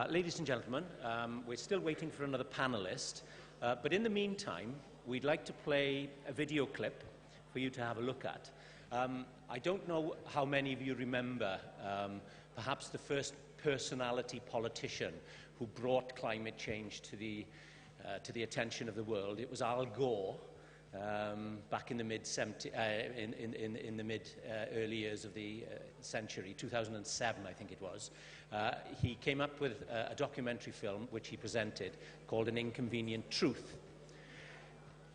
Ladies and gentlemen, we're still waiting for another panelist, but in the meantime, we'd like to play a video clip for you to have a look at. I don't know how many of you remember perhaps the first personality politician who brought climate change to the attention of the world. It was Al Gore. Back in the early years of the century, 2007, I think it was. He came up with a documentary film which he presented called An Inconvenient Truth.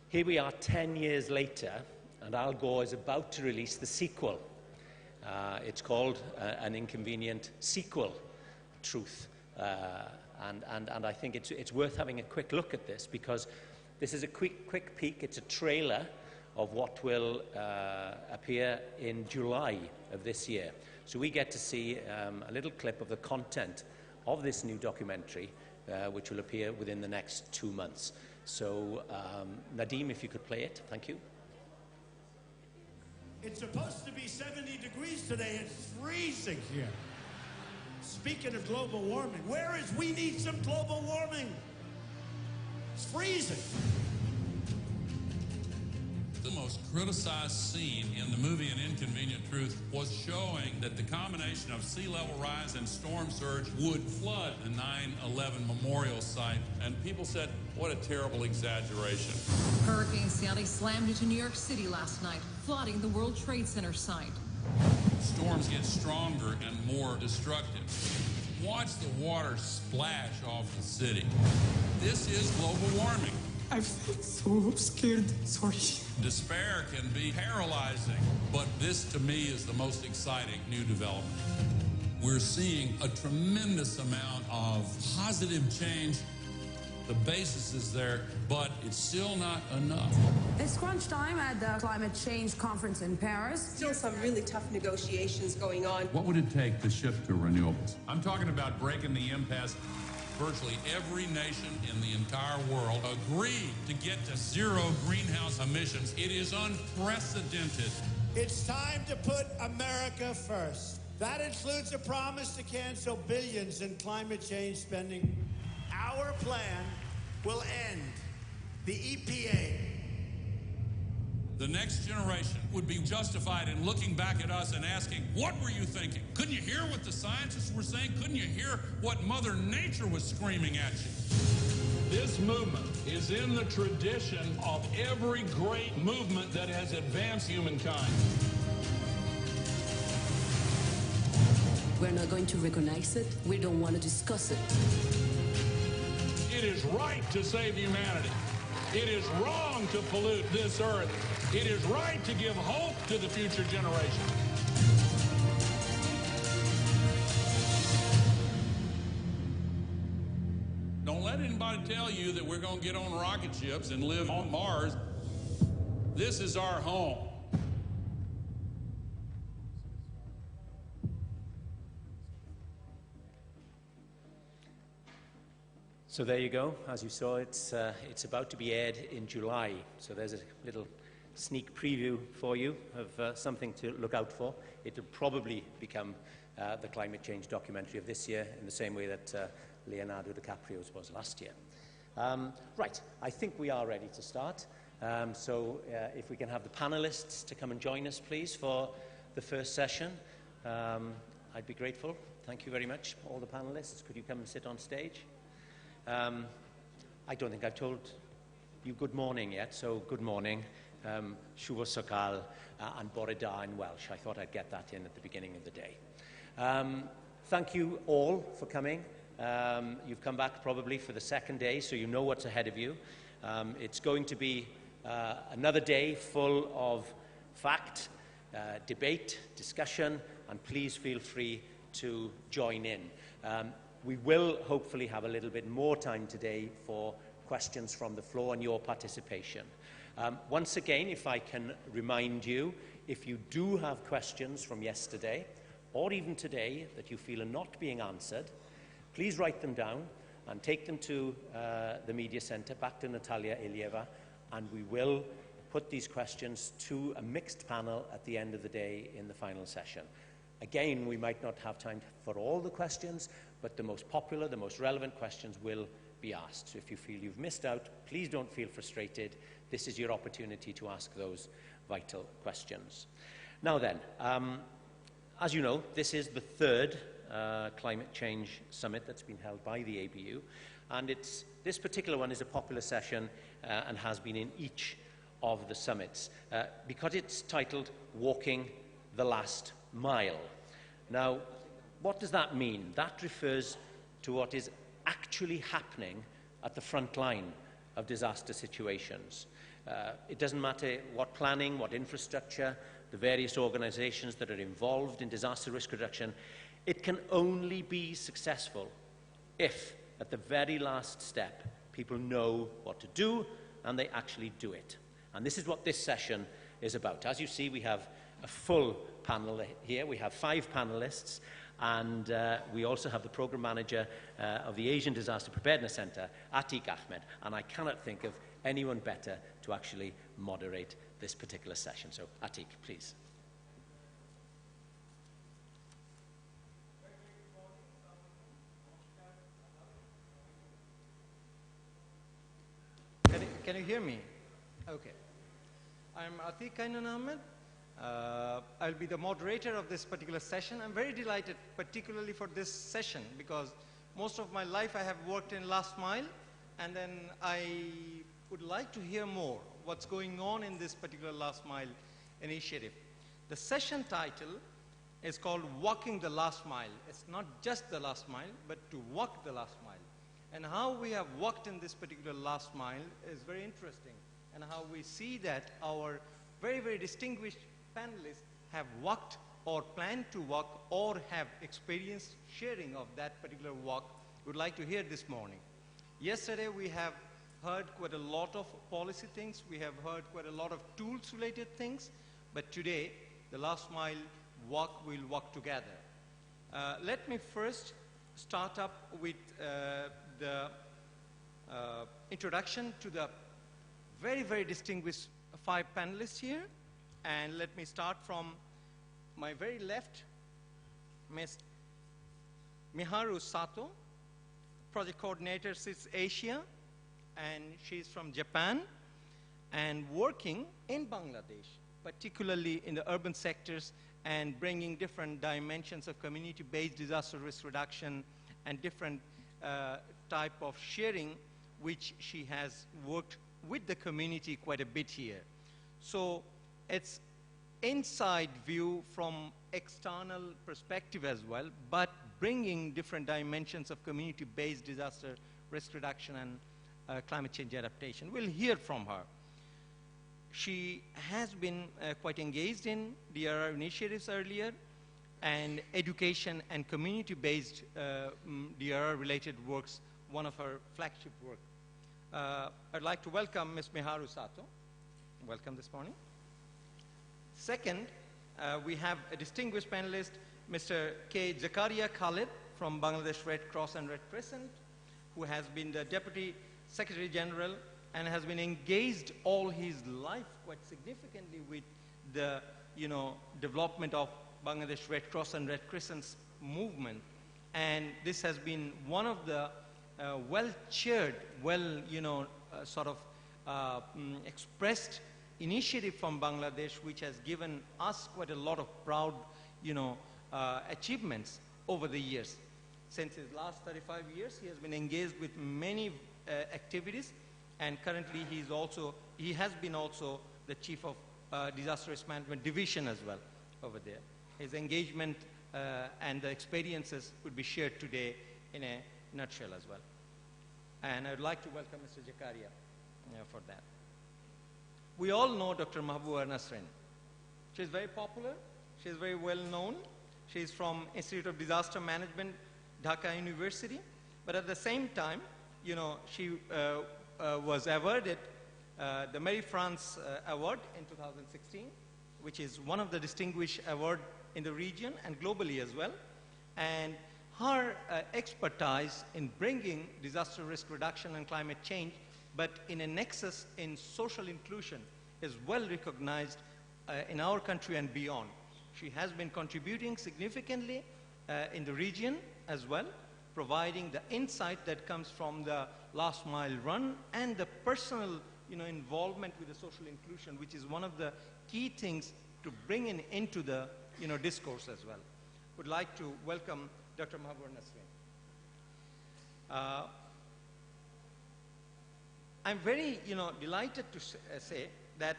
Here we are 10 years later, and Al Gore is about to release the sequel. It's called An Inconvenient Sequel Truth. And I think it's worth having a quick look at this, because this is a quick peek. It's a trailer of what will appear in July of this year. So we get to see a little clip of the content of this new documentary, which will appear within the next 2 months. So, Nadim, if you could play it. Thank you. It's supposed to be 70 degrees today. It's freezing here. Speaking of global warming, we need some global warming. It's freezing. The most criticized scene in the movie An Inconvenient Truth was showing that the combination of sea level rise and storm surge would flood the 9/11 memorial site. And people said, what a terrible exaggeration. Hurricane Sandy slammed into New York City last night, flooding the World Trade Center site. Storms get stronger and more destructive. Watch the water splash off the city. This is global warming. I felt so scared. Sorry. Despair can be paralyzing, but this to me is the most exciting new development. We're seeing a tremendous amount of positive change. The basis is there, but it's still not enough. It's crunch time at the climate change conference in Paris. Still some really tough negotiations going on. What would it take to shift to renewables? I'm talking about breaking the impasse. Virtually every nation in the entire world agreed to get to zero greenhouse emissions. It is unprecedented. It's time to put America first. That includes a promise to cancel billions in climate change spending. Our plan will end the EPA. The next generation would be justified in looking back at us and asking, what were you thinking? Couldn't you hear what the scientists were saying? Couldn't you hear what Mother Nature was screaming at you? This movement is in the tradition of every great movement that has advanced humankind. We're not going to recognize it. We don't want to discuss it. It is right to save humanity. It is wrong to pollute this earth. It is right to give hope to the future generation. Don't let anybody tell you that we're going to get on rocket ships and live on Mars. This is our home. So there you go. As you saw, it's about to be aired in July. So there's a little sneak preview for you of something to look out for. It'll probably become the climate change documentary of this year, in the same way that Leonardo DiCaprio's was last year. Right, I think we are ready to start. So if we can have the panelists to come and join us, please, for the first session. I'd be grateful. Thank you very much, all the panelists. Could you come and sit on stage? I don't think I've told you good morning yet, so good morning. Shubha Sakal and Bore Da in Welsh. I thought I'd get that in at the beginning of the day. Thank you all for coming. You've come back probably for the second day, so you know what's ahead of you. It's going to be another day full of fact, debate, discussion, and please feel free to join in. We will hopefully have a little bit more time today for questions from the floor and your participation. Once again, if I can remind you, if you do have questions from yesterday or even today that you feel are not being answered, please write them down and take them to the Media Centre, back to Natalia Ilieva, and we will put these questions to a mixed panel at the end of the day in the final session. Again, we might not have time for all the questions, but the most popular, the most relevant questions will be asked. So if you feel you've missed out, please don't feel frustrated. This is your opportunity to ask those vital questions. Now then, as you know, this is the third climate change summit that's been held by the ABU, and this particular one is a popular session and has been in each of the summits because it's titled Walking the Last Mile. Now, what does that mean? That refers to what is actually happening at the front line of disaster situations. It doesn't matter what planning, what infrastructure, the various organizations that are involved in disaster risk reduction. It can only be successful if, at the very last step, people know what to do and they actually do it. And this is what this session is about. As you see, we have a full panel here. We have 5 panelists, and we also have the program manager of the Asian Disaster Preparedness Center, Atiq Ahmed, and I cannot think of anyone better to actually moderate this particular session. So, Atiq, please. Can you hear me? Okay. I'm Atiq Ahmed. I'll be the moderator of this particular session. I'm very delighted, particularly for this session, because most of my life I have worked in last mile, and then I would like to hear more what's going on in this particular last mile initiative. The session title is called Walking the Last Mile. It's not just the last mile, but to walk the last mile. And how we have walked in this particular last mile is very interesting, and how we see that our very, very distinguished panelists have walked or plan to walk or have experienced sharing of that particular walk. Would like to hear this morning. Yesterday we have heard quite a lot of policy things. We have heard quite a lot of tools related things. But today, the last mile walk, we'll walk together. Let me first start up with the introduction to the very, very distinguished 5 panelists here. And let me start from my very left, Ms. Miharu Sato, project coordinator, SIS Asia, and she's from Japan and working in Bangladesh, particularly in the urban sectors and bringing different dimensions of community-based disaster risk reduction and different type of sharing, which she has worked with the community quite a bit here. So it's inside view from external perspective as well, but bringing different dimensions of community-based disaster risk reduction and climate change adaptation. We'll hear from her. She has been quite engaged in DRR initiatives earlier, and education and community-based DRR-related works, one of her flagship work. I'd like to welcome Ms. Miharu Sato. Welcome this morning. Second, we have a distinguished panelist, Mr. K. Zakaria Khalid from Bangladesh Red Cross and Red Crescent, who has been the Deputy Secretary General and has been engaged all his life quite significantly with the development of Bangladesh Red Cross and Red Crescent's movement. And this has been one of the well-cheered, expressed initiative from Bangladesh, which has given us quite a lot of proud, achievements over the years. Since his last 35 years, he has been engaged with many activities, and currently he has been also the Chief of Disaster Risk Management Division as well over there. His engagement and the experiences would be shared today in a nutshell as well. And I would like to welcome Mr. Zakaria for that. We all know Dr. Mahbooba Nasrin. She's very popular. She's very well known. She's from Institute of Disaster Management, Dhaka University. But at the same time, she was awarded the Mary France Award in 2016, which is one of the distinguished awards in the region and globally as well. And her expertise in bringing disaster risk reduction and climate change, but in a nexus in social inclusion, is well recognized in our country and beyond. She has been contributing significantly in the region as well, providing the insight that comes from the last mile run and the personal involvement with the social inclusion, which is one of the key things to bring into the discourse as well. Would like to welcome Dr. Mahbub Nasreen. I'm very delighted to say that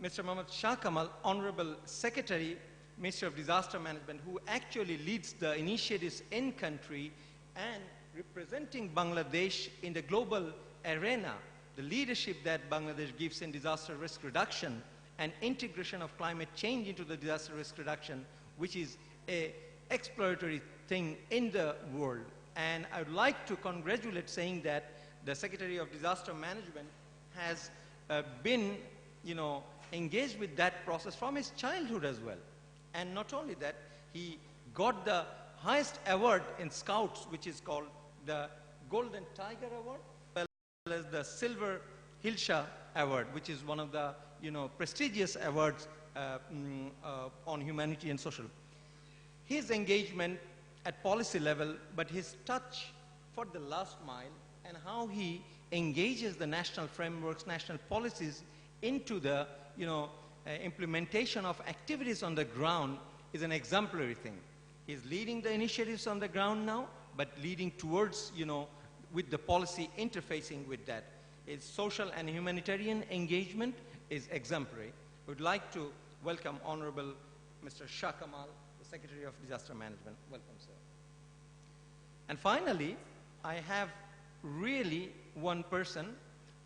Mr. Mohammad Shah Kamal, Honorable Secretary, Minister of Disaster Management, who actually leads the initiatives in country and representing Bangladesh in the global arena, the leadership that Bangladesh gives in disaster risk reduction and integration of climate change into the disaster risk reduction, which is an exploratory thing in the world. And I would like to congratulate saying that the Secretary of Disaster Management has been, engaged with that process from his childhood as well. And not only that, he got the highest award in Scouts, which is called the Golden Tiger Award, as well as the Silver Hilsha Award, which is one of the prestigious awards on humanity and social. His engagement at policy level, but his touch for the last mile and how he engages the national frameworks, national policies into the implementation of activities on the ground is an exemplary thing. He's leading the initiatives on the ground now, but leading towards, with the policy interfacing with that. His social and humanitarian engagement is exemplary. We'd like to welcome Honorable Mr. Shah Kamal, the Secretary of Disaster Management. Welcome, sir. And finally, I have really one person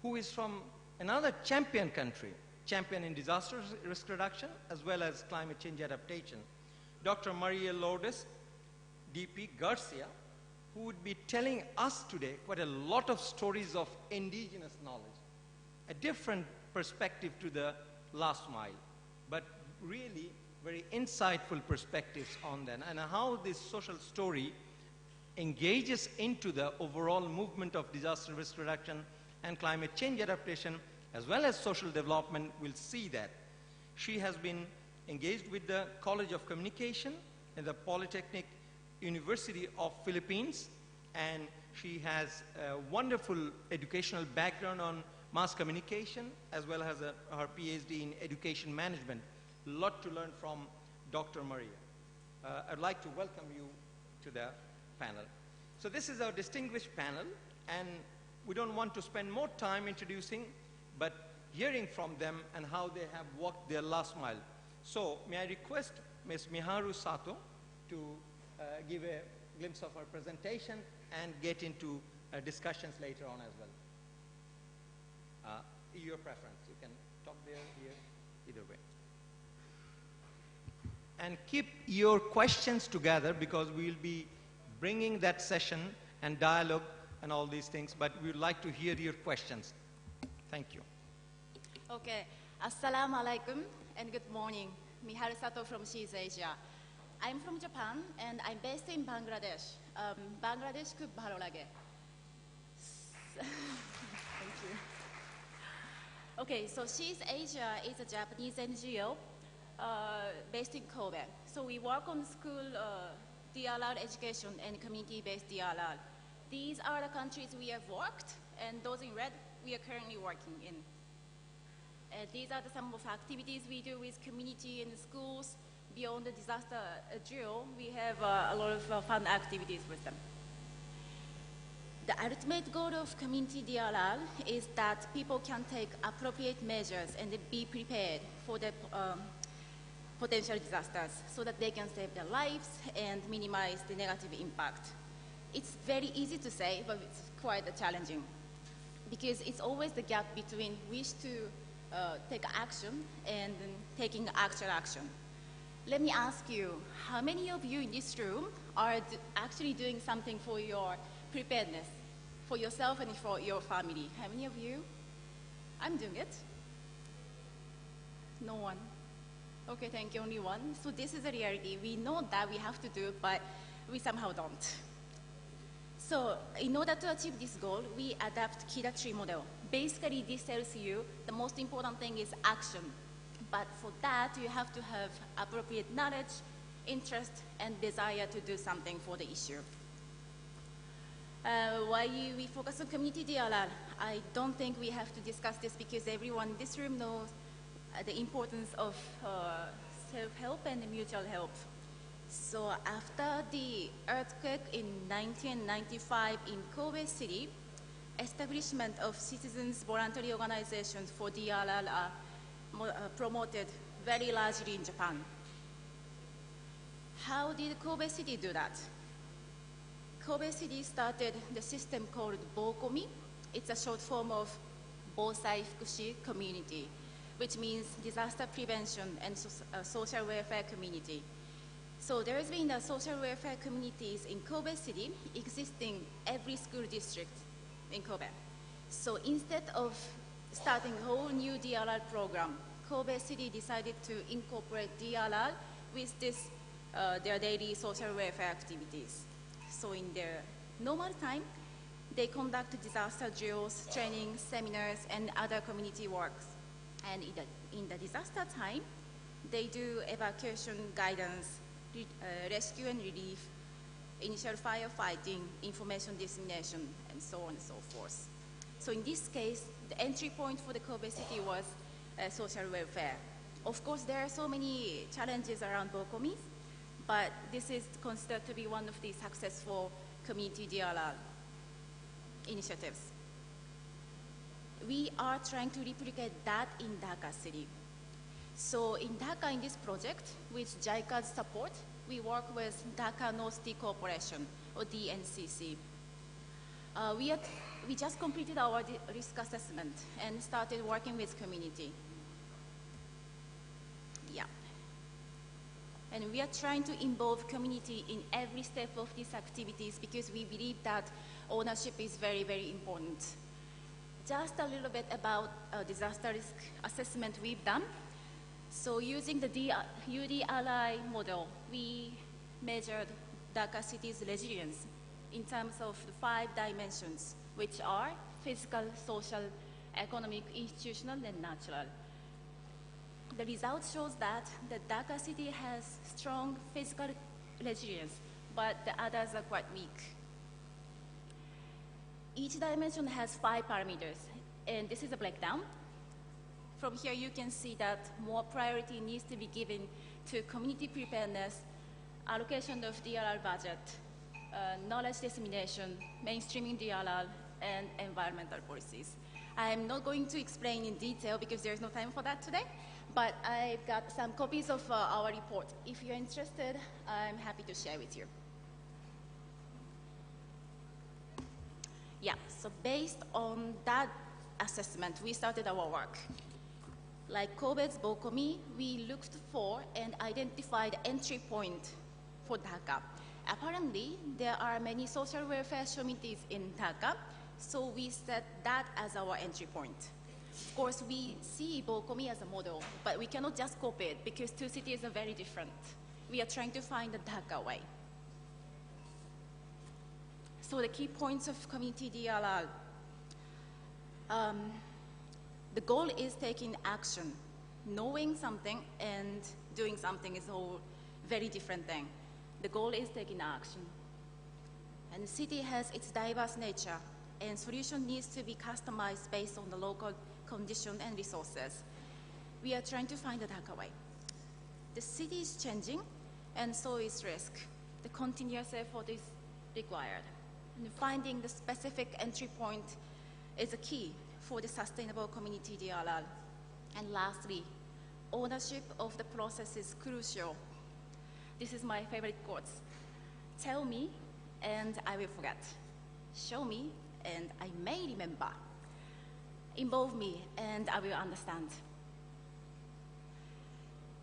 who is from another champion country, champion in disaster risk reduction as well as climate change adaptation, Dr. Maria Lourdes DP Garcia, who would be telling us today quite a lot of stories of indigenous knowledge, a different perspective to the last mile, but really very insightful perspectives on that and how this social story engages into the overall movement of disaster risk reduction and climate change adaptation as well as social development. We'll see that. She has been engaged with the College of Communication in the Polytechnic University of Philippines, and she has a wonderful educational background on mass communication as well as her PhD in education management. A lot to learn from Dr. Maria. I'd like to welcome you to the panel. So this is our distinguished panel, and we don't want to spend more time introducing, but hearing from them and how they have walked their last mile. So may I request Ms. Miharu Sato to give a glimpse of her presentation and get into discussions later on as well. Your preference. You can talk there, here, either way. And keep your questions together because we'll be bringing that session and dialogue and all these things, but we would like to hear your questions. Thank you. Okay. Assalamu alaikum and good morning. Miharu Sato from She's Asia. I'm from Japan and I'm based in Bangladesh. Bangladesh khub bhalo lage. Thank you. Okay, so She's Asia is a Japanese NGO based in Kobe. So we work on school DRR education and community-based DRR. These are the countries we have worked, and those in red we are currently working in. These are some of the activities we do with community and schools. Beyond the disaster drill, we have a lot of fun activities with them. The ultimate goal of community DRR is that people can take appropriate measures and be prepared for the potential disasters so that they can save their lives and minimize the negative impact. It's very easy to say, but it's quite challenging because it's always the gap between wish to take action and taking actual action. Let me ask you, how many of you in this room are actually doing something for your preparedness, for yourself and for your family? How many of you? I'm doing it. No one. Okay, thank you, only one. So this is a reality. We know that we have to do it, but we somehow don't. So in order to achieve this goal, we adapt Kira tree model. Basically, this tells you the most important thing is action. But for that, you have to have appropriate knowledge, interest, and desire to do something for the issue. Why we focus on community DRR? I don't think we have to discuss this because everyone in this room knows the importance of self-help and mutual help. So after the earthquake in 1995 in Kobe City, establishment of citizens' voluntary organizations for DRR are promoted very largely in Japan. How did Kobe City do that? Kobe City started the system called BOKOMI. It's a short form of Bosai Fukushi Community, which means disaster prevention and social welfare community. So there has been a social welfare communities in Kobe City existing every school district in Kobe. So instead of starting a whole new DRR program, Kobe City decided to incorporate DRR with this, their daily social welfare activities. So in their normal time, they conduct disaster drills, trainings, seminars, and other community works. And in the disaster time, they do evacuation guidance, rescue and relief, initial firefighting, information dissemination, and so on and so forth. So in this case, the entry point for the Kobe City was social welfare. Of course, there are so many challenges around BOKOMI, but this is considered to be one of the successful community DRR initiatives. We are trying to replicate that in Dhaka City. So in Dhaka, in this project, with JICA's support, we work with Dhaka North City Corporation, or DNCC. We just completed our risk assessment and started working with community. Yeah. And we are trying to involve community in every step of these activities because we believe that ownership is very, very important. Just a little bit about disaster risk assessment we've done. So using the UDRI model, we measured Dhaka City's resilience in terms of the 5 dimensions, which are physical, social, economic, institutional, and natural. The result shows that the Dhaka City has strong physical resilience, but the others are quite weak. Each dimension has 5 parameters, and this is a breakdown. From here, you can see that more priority needs to be given to community preparedness, allocation of DRR budget, knowledge dissemination, mainstreaming DRR, and environmental policies. I'm not going to explain in detail because there's no time for that today, but I've got some copies of our report. If you're interested, I'm happy to share with you. Yeah, so based on that assessment, we started our work. Like Kobe's BOKOMI, we looked for and identified entry point for Dhaka. Apparently, there are many social welfare communities in Dhaka, so we set that as our entry point. Of course, we see BOKOMI as a model, but we cannot just copy it because 2 cities are very different. We are trying to find the Dhaka way. So the key points of community DRR. The goal is taking action. Knowing something and doing something is a whole very different thing. The goal is taking action. And the city has its diverse nature, and solution needs to be customized based on the local condition and resources. We are trying to find the Dhaka way. The city is changing, and so is risk. The continuous effort is required. And finding the specific entry point is a key for the sustainable community DRR. And lastly, ownership of the process is crucial. This is my favorite quote. Tell me, and I will forget. Show me, and I may remember. Involve me, and I will understand.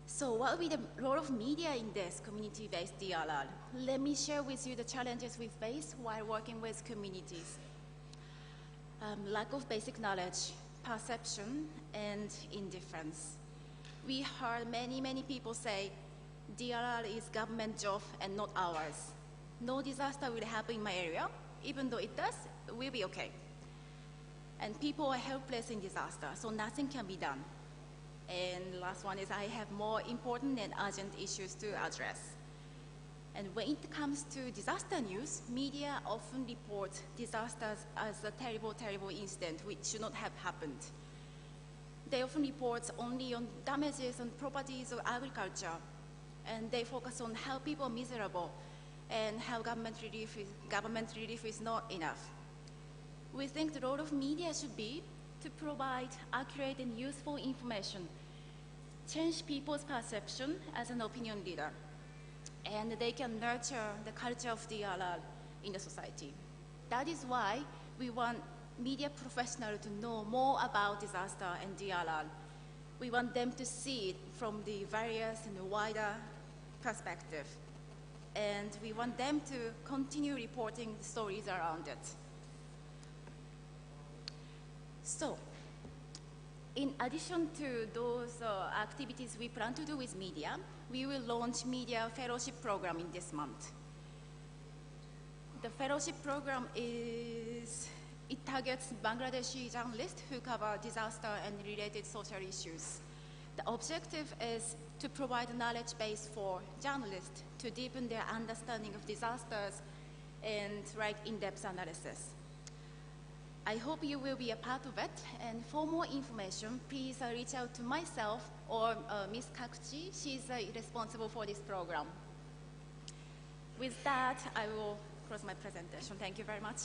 So what will be the role of media in this community-based DRR? Let me share with you the challenges we face while working with communities. Lack of basic knowledge, perception, and indifference. We heard many, many people say, DRR is government job and not ours. No disaster will happen in my area. Even though it does, we'll be okay. And people are helpless in disaster, so nothing can be done. And last one is I have more important and urgent issues to address. And when it comes to disaster news, media often report disasters as a terrible, terrible incident which should not have happened. They often report only on damages on properties or agriculture, and they focus on how people are miserable and how government relief is not enough. We think the role of media should be to provide accurate and useful information, change people's perception as an opinion leader, and they can nurture the culture of DRR in the society. That is why we want media professionals to know more about disaster and DRR. We want them to see it from the various and wider perspective. And we want them to continue reporting the stories around it. So, in addition to those activities we plan to do with media, we will launch media fellowship program in this month. The fellowship program it targets Bangladeshi journalists who cover disaster and related social issues. The objective is to provide a knowledge base for journalists to deepen their understanding of disasters and write in-depth analysis. I hope you will be a part of it, and for more information, please reach out to myself or Ms. Kakuchi. She's responsible for this program. With that, I will close my presentation. Thank you very much.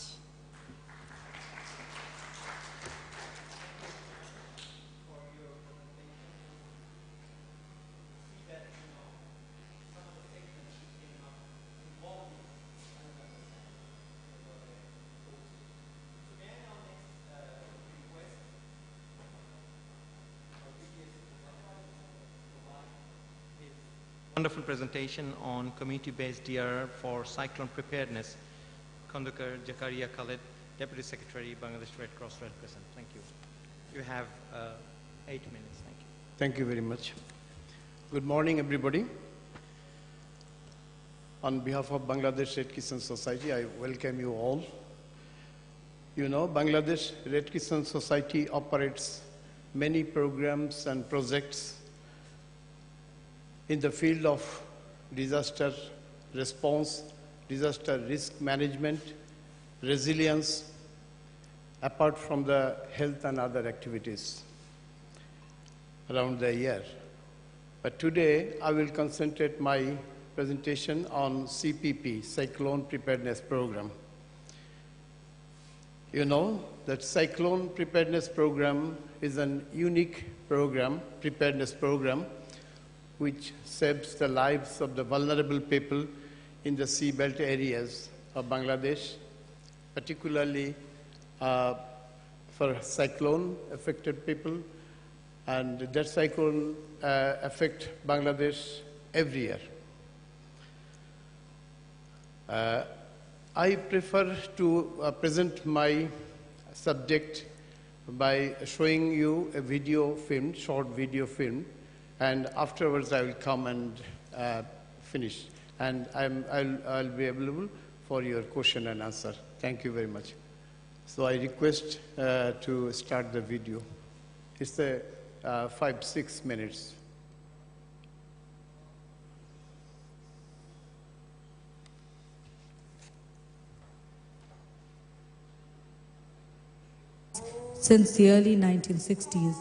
Wonderful presentation on community-based DRR for cyclone preparedness. Khandukar Jakaria Khalid, Deputy Secretary, Bangladesh Red Cross Red Crescent. Thank you. You have 8 minutes. Thank you. Thank you very much. Good morning, everybody. On behalf of Bangladesh Red Crescent Society, I welcome you all. You know, Bangladesh Red Crescent Society operates many programs and projects in the field of disaster response, disaster risk management, resilience, apart from the health and other activities around the year. But today, I will concentrate my presentation on CPP, Cyclone Preparedness Program. You know that Cyclone Preparedness Program is an unique program, preparedness program, which saves the lives of the vulnerable people in the seabelt areas of Bangladesh, particularly for cyclone-affected people. And that cyclone affects Bangladesh every year. I prefer to present my subject by showing you a video film, short video film, and afterwards I will come and finish. And I'll be available for your question and answer. Thank you very much. So I request to start the video. It's 5-6 minutes. Since the early 1960s,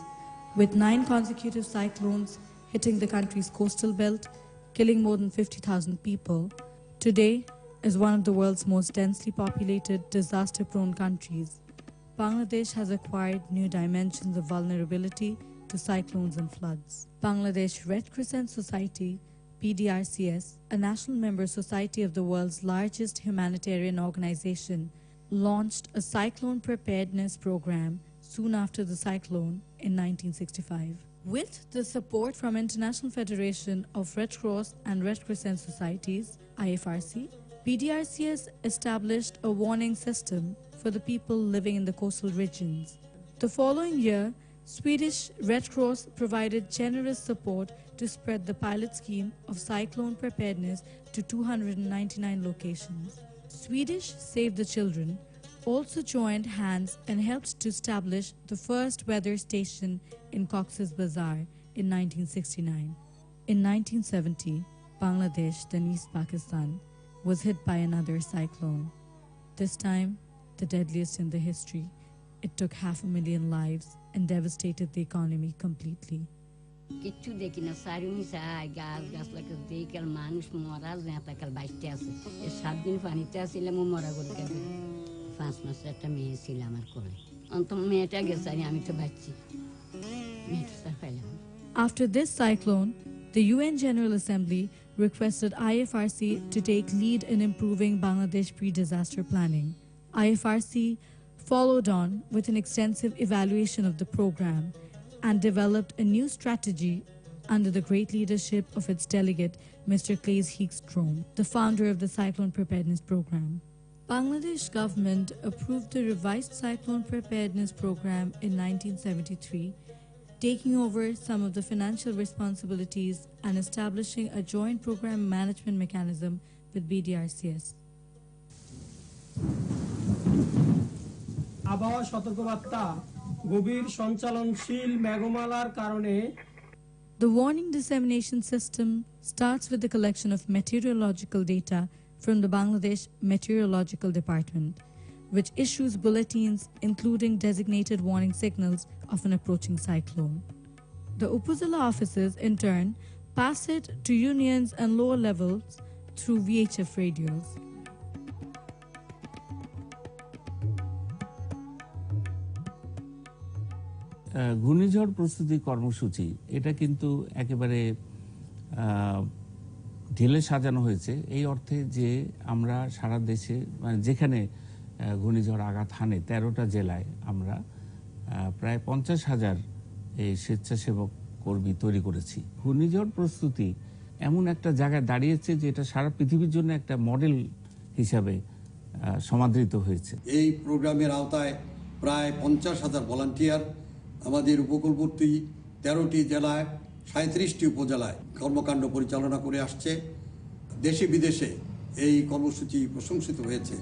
with 9 consecutive cyclones hitting the country's coastal belt, killing more than 50,000 people, today is one of the world's most densely populated, disaster-prone countries. Bangladesh has acquired new dimensions of vulnerability to cyclones and floods. Bangladesh Red Crescent Society, BDRCS, a national member society of the world's largest humanitarian organization, launched a cyclone preparedness program soon after the cyclone in 1965. With the support from International Federation of Red Cross and Red Crescent Societies, IFRC, BDRCS established a warning system for the people living in the coastal regions. The following year, Swedish Red Cross provided generous support to spread the pilot scheme of cyclone preparedness to 299 locations. Swedish Save the Children also joined hands and helped to establish the first weather station in Cox's Bazar in 1969. In 1970, Bangladesh, then East Pakistan, was hit by another cyclone. This time, the deadliest in the history. It took 500,000 lives and devastated the economy completely. কিচ্ছু দেখি না সারিউনি চাই গাছ গাছলাকে দেখাল মানুষ মরা জ্যাঁতাকাল বাইতে আছে 7 দিন পানিতে আসছিলাম মরা গেল 5 মাসের একটা মেয়ে ছিল আমার কোলে অন্তত মেয়েটা গেছে আমি তো বাচ্চি মেয়েটা পাইলাম After this cyclone, the UN General Assembly requested IFRC to take lead in improving Bangladesh pre-disaster planning. IFRC followed on with an extensive evaluation of the program and developed a new strategy under the great leadership of its delegate, Mr. Claes Hegström, the founder of the Cyclone Preparedness Program. Bangladesh government approved the revised Cyclone Preparedness Program in 1973, taking over some of the financial responsibilities and establishing a joint program management mechanism with BDRCS. আবহাওয়া সতর্কবার্তা গভীর সঞ্চালনশীল মেঘমালার কারণে The warning dissemination system starts with the collection of meteorological data from the Bangladesh Meteorological Department, which issues bulletins including designated warning signals of an approaching cyclone. The Upazila offices, in turn, pass it to unions and lower levels through VHF radios. ঘূর্ণিঝড় প্রস্তুতি কর্মসূচি এটা কিন্তু একেবারে ঢেলে সাজানো হয়েছে এই অর্থে যে আমরা সারা দেশে মানে যেখানে ঘূর্ণিঝড় আঘাত হানে 13টা জেলায় আমরা প্রায় 50,000 এই স্বেচ্ছাসেবক কর্মী তৈরি করেছি। ঘূর্ণিঝড় প্রস্তুতি এমন একটা জায়গায় দাঁড়িয়েছে যে এটা সারা পৃথিবীর জন্য একটা মডেল হিসাবে সমাদৃত হয়েছে। এই প্রোগ্রামের আওতায় প্রায় 50,000 ভলান্টিয়ার আমাদের উপকূলবর্তী 13টি জেলায় 37টি উপজেলায় কর্মকাণ্ড পরিচালনা করে আসছে। দেশে বিদেশে এই কর্মসূচি প্রশংসিত হয়েছে।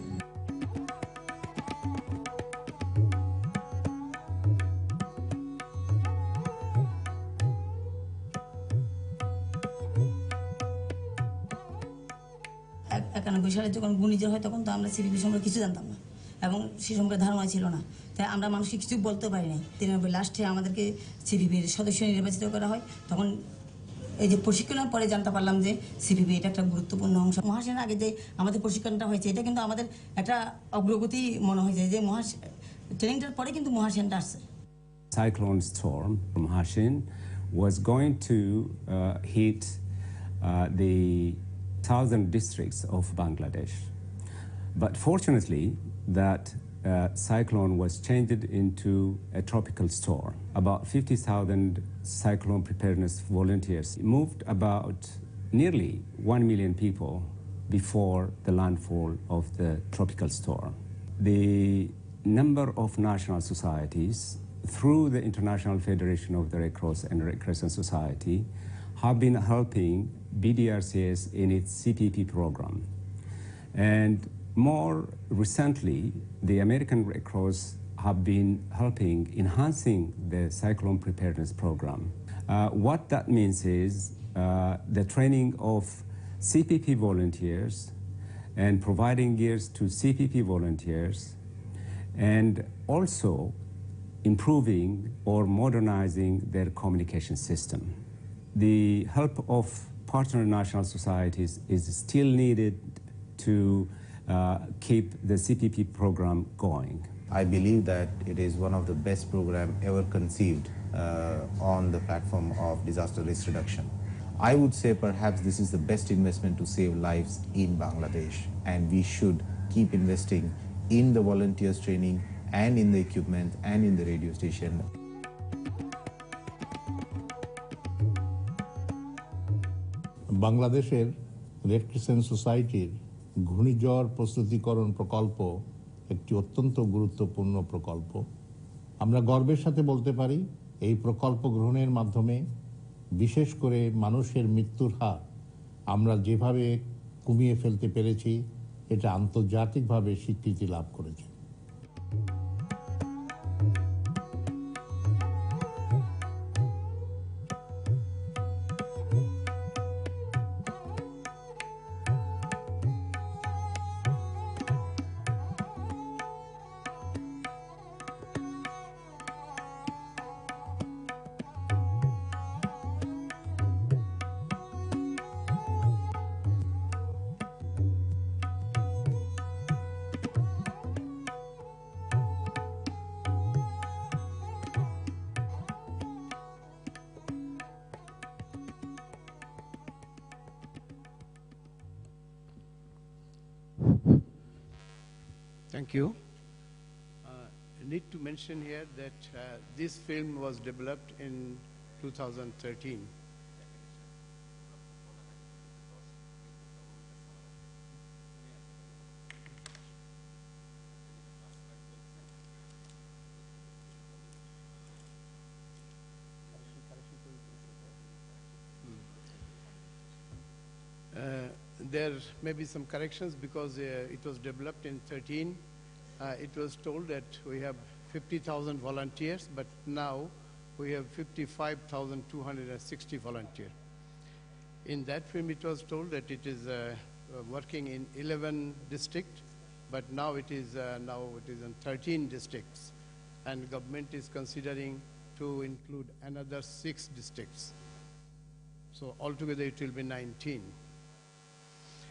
সালে যখন ঘূর্ণিঝড় হয় তখন তো আমরা সিপিপি সম্পর্কে কিছু জানতাম না এবং সে সম্পর্কে ধারণা ছিল না, তাই আমরা মানুষকে কিছু বলতে পারি না। 93 লাস্টে আমাদেরকে সিপিপির সদস্য নির্বাচিত করা হয়, তখন এই যে প্রশিক্ষণের পরে জানতে পারলাম যে সিপিপি এটা একটা গুরুত্বপূর্ণ অংশ। মহাসেন আগে যে আমাদের প্রশিক্ষণটা হয়েছে এটা কিন্তু আমাদের একটা অগ্রগতি মনে হয়েছে যে ট্রেনিংটার পরে কিন্তু মহাসেনটা আসছে। Cyclone storm from Hashin was going to hit the southern districts of Bangladesh. But fortunately, that cyclone was changed into a tropical storm. About 50,000 cyclone preparedness volunteers moved about nearly 1 million people before the landfall of the tropical storm. The number of national societies through the International Federation of the Red Cross and Red Crescent Society have been helping BDRCS in its CPP program. And more recently, the American Red Cross have been helping enhancing the cyclone preparedness program. What that means is the training of CPP volunteers and providing gears to CPP volunteers, and also improving or modernizing their communication system. The help of partner national societies is still needed to keep the CPP program going. I believe that it is one of the best programs ever conceived on the platform of disaster risk reduction. I would say perhaps this is the best investment to save lives in Bangladesh, and we should keep investing in the volunteers training and in the equipment and in the radio station. বাংলাদেশের red crescent সোসাইটির ঘূর্ণিঝড় প্রস্তুতিকরণ প্রকল্প একটি অত্যন্ত গুরুত্বপূর্ণ প্রকল্প। আমরা গর্বের সাথে বলতে পারি এই প্রকল্প গ্রহণের মাধ্যমে বিশেষ করে মানুষের মৃত্যুর হার আমরা যেভাবে কমিয়ে ফেলতে পেরেছি এটা আন্তর্জাতিকভাবে স্বীকৃতি লাভ করেছে। Thank you. I need to mention here that this film was developed in 2013. There may be some corrections because it was developed in 13. It was told that we have 50,000 volunteers, but now we have 55,260 volunteers. In that film, it was told that it is working in 11 districts, but now it is in 13 districts, and government is considering to include another 6 districts. So altogether, it will be 19.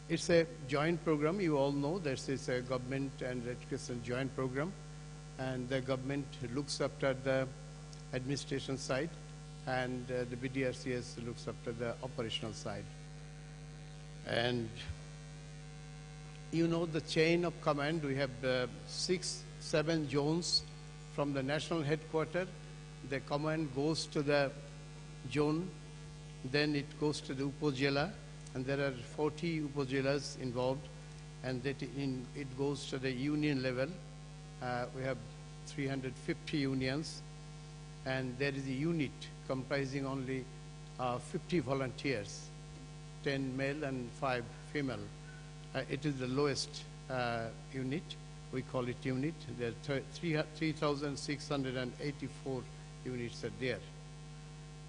It's a joint program. You all know this is a government and Red Crescent joint program, and the government looks after the administration side, and the BDRCS looks after the operational side. And you know the chain of command. We have 6-7 zones from the national headquarters. The command goes to the zone, then it goes to the Upozila, and there are 40 Upozilas involved, and that it goes to the union level. We have 350 unions, and there is a unit comprising only 50 volunteers, 10 male and 5 female. It is the lowest unit. We call it unit. There are 3,684 units are there,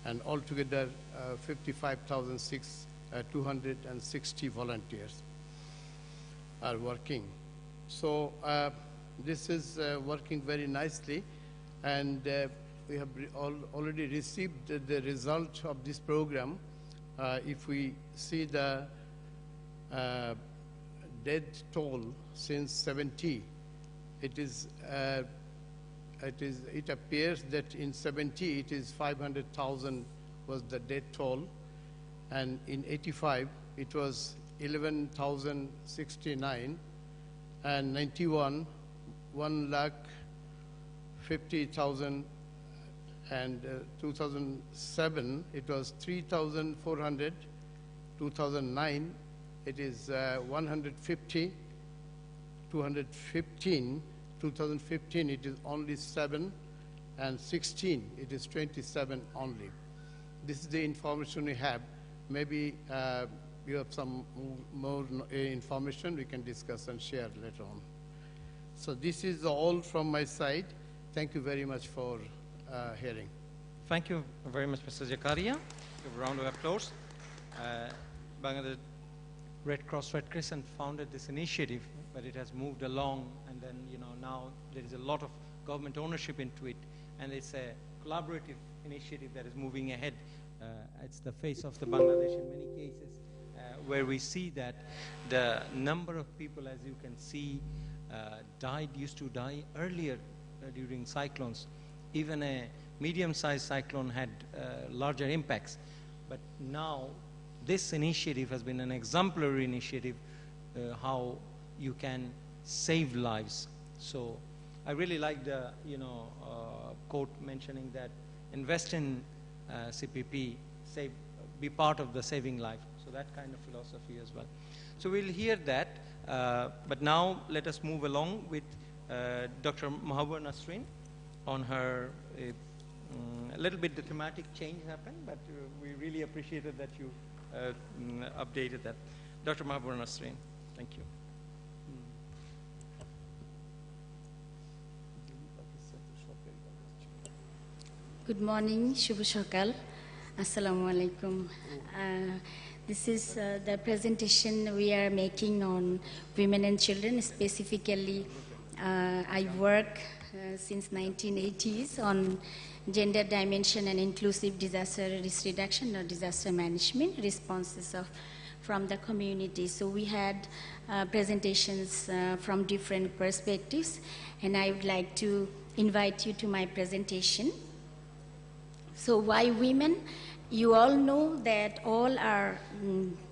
and altogether 55,260 volunteers are working. So this is working very nicely, and we have already received the result of this program. If we see the death toll since 70, it appears that in 70 it is 500,000 was the death toll, and in 85 it was 11,069, and 91 1,50,000, and 2007 it was 3,400, 2009 it is 150, 215, 2015 it is only 7, and 16 it is 27 only. This is the information we have. Maybe you have some more information we can discuss and share later on. So this is all from my side. Thank you very much for hearing. Thank you very much, Mr. Zakaria. A round of applause. Bangladesh Red Cross, Red Crescent founded this initiative, but it has moved along, and then now there is a lot of government ownership into it, and it's a collaborative initiative that is moving ahead. It's the face of the Bangladesh in many cases, where we see that the number of people, as you can see, used to die earlier during cyclones. Even a medium-sized cyclone had larger impacts. But now this initiative has been an exemplary initiative, how you can save lives. So I really like the quote mentioning that invest in CPP, be part of the saving life. So that kind of philosophy as well. So we'll hear that, but now let us move along with Dr. Mahabur Nasreen on her, a little bit the thematic change happened, but we really appreciated that you updated that. Dr. Mahabur Nasreen, thank you. Good morning, Shubho Shakal. Assalamu alaikum. This is the presentation we are making on women and children. Specifically, I work since 1980s on gender dimension and inclusive disaster risk reduction or disaster management responses from the community. So we had presentations from different perspectives, and I would like to invite you to my presentation. So why women you all know that all are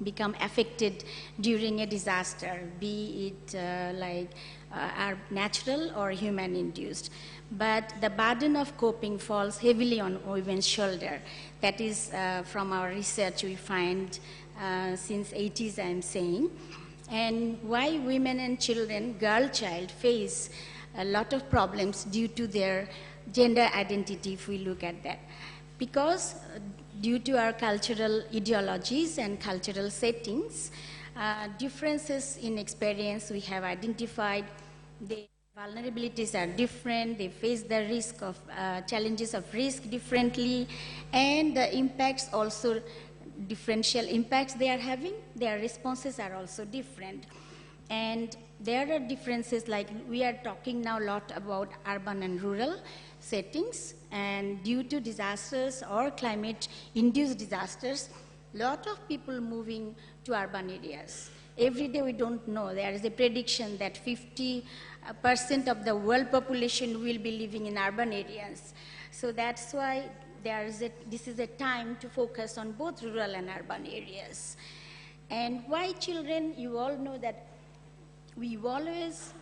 become affected during a disaster, be it are natural or human-induced. But the burden of coping falls heavily on women's shoulder. That is, from our research we find since 80s, I'm saying. And why women and children, girl child, face a lot of problems due to their gender identity, if we look at that. Because due to our cultural ideologies and cultural settings, differences in experience we have identified, the vulnerabilities are different, they face the risk of, challenges of risk differently, and the impacts also, differential impacts they are having, their responses are also different. And there are differences, like we are talking now a lot about urban and rural settings, and due to disasters or climate-induced disasters, a lot of people moving to urban areas. Every day we don't know, there is a prediction that 50% of the world population will be living in urban areas. So that's why this is a time to focus on both rural and urban areas. And why children? You all know that we always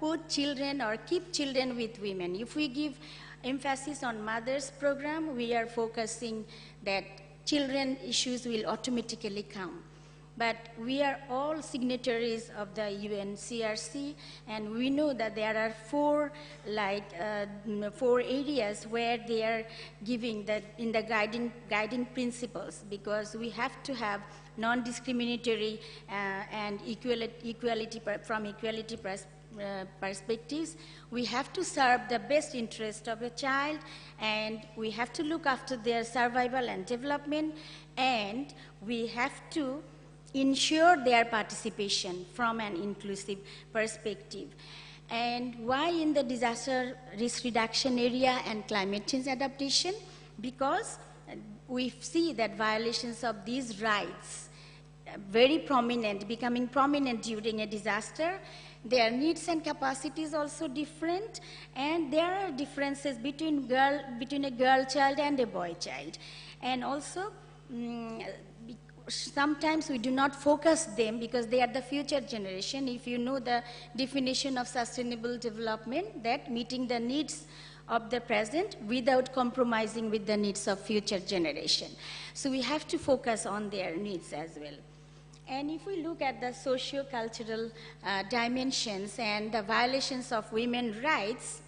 put children or keep children with women. If we give emphasis on mothers program, we are focusing that children issues will automatically come. But we are all signatories of the UNCRC, and we know that there are four areas where they are giving in the guiding principles, because we have to have non-discriminatory and equality perspectives. We have to serve the best interest of a child, and we have to look after their survival and development, and we have to ensure their participation from an inclusive perspective. And why in the disaster risk reduction area and climate change adaptation? Because we see that violations of these rights very prominent, becoming prominent during a disaster. Their needs and capacities also different, and there are differences between a girl child and a boy child. And also, sometimes we do not focus them because they are the future generation. If you know the definition of sustainable development, that meeting the needs of the present without compromising with the needs of future generation. So we have to focus on their needs as well. And if we look at the socio-cultural dimensions, and the violations of women's rights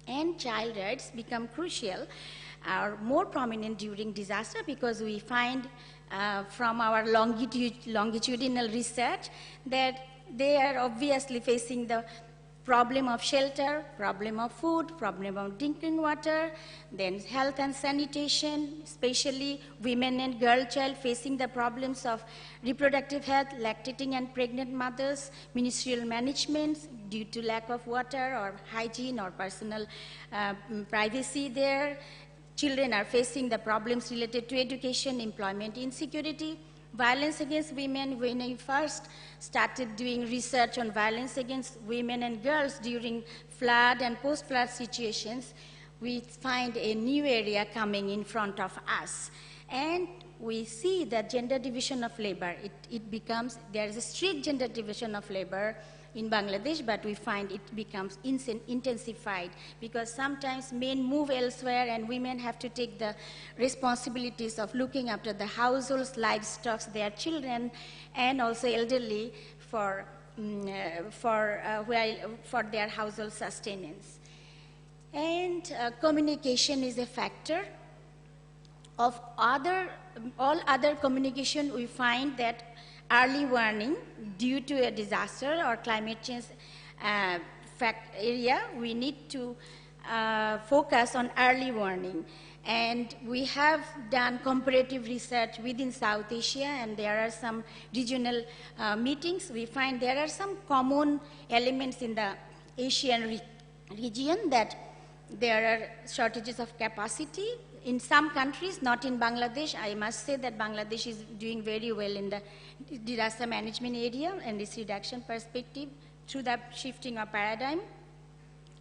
and child rights become crucial, are more prominent during disaster, because we find from our longitudinal research that they are obviously facing the problem of shelter, problem of food, problem of drinking water, then health and sanitation, especially women and girl child facing the problems of reproductive health, lactating and pregnant mothers, ministerial management due to lack of water or hygiene or personal privacy there. Children are facing the problems related to education, employment insecurity, violence against women. When I first started doing research on violence against women and girls during flood and post-flood situations, we find a new area coming in front of us. And we see that gender division of labor, there is a strict gender division of labor in Bangladesh, but we find it becomes intensified, because sometimes men move elsewhere and women have to take the responsibilities of looking after the households, livestock, their children, and also elderly for their household sustenance. And communication is a factor. Of all other communication, we find that early warning due to a disaster or climate change area, we need to focus on early warning. And we have done comparative research within South Asia, and there are some regional meetings. We find there are some common elements in the Asian region, that there are shortages of capacity. In some countries, not in Bangladesh, I must say that Bangladesh is doing very well in the disaster management area and risk reduction perspective through the shifting of paradigm.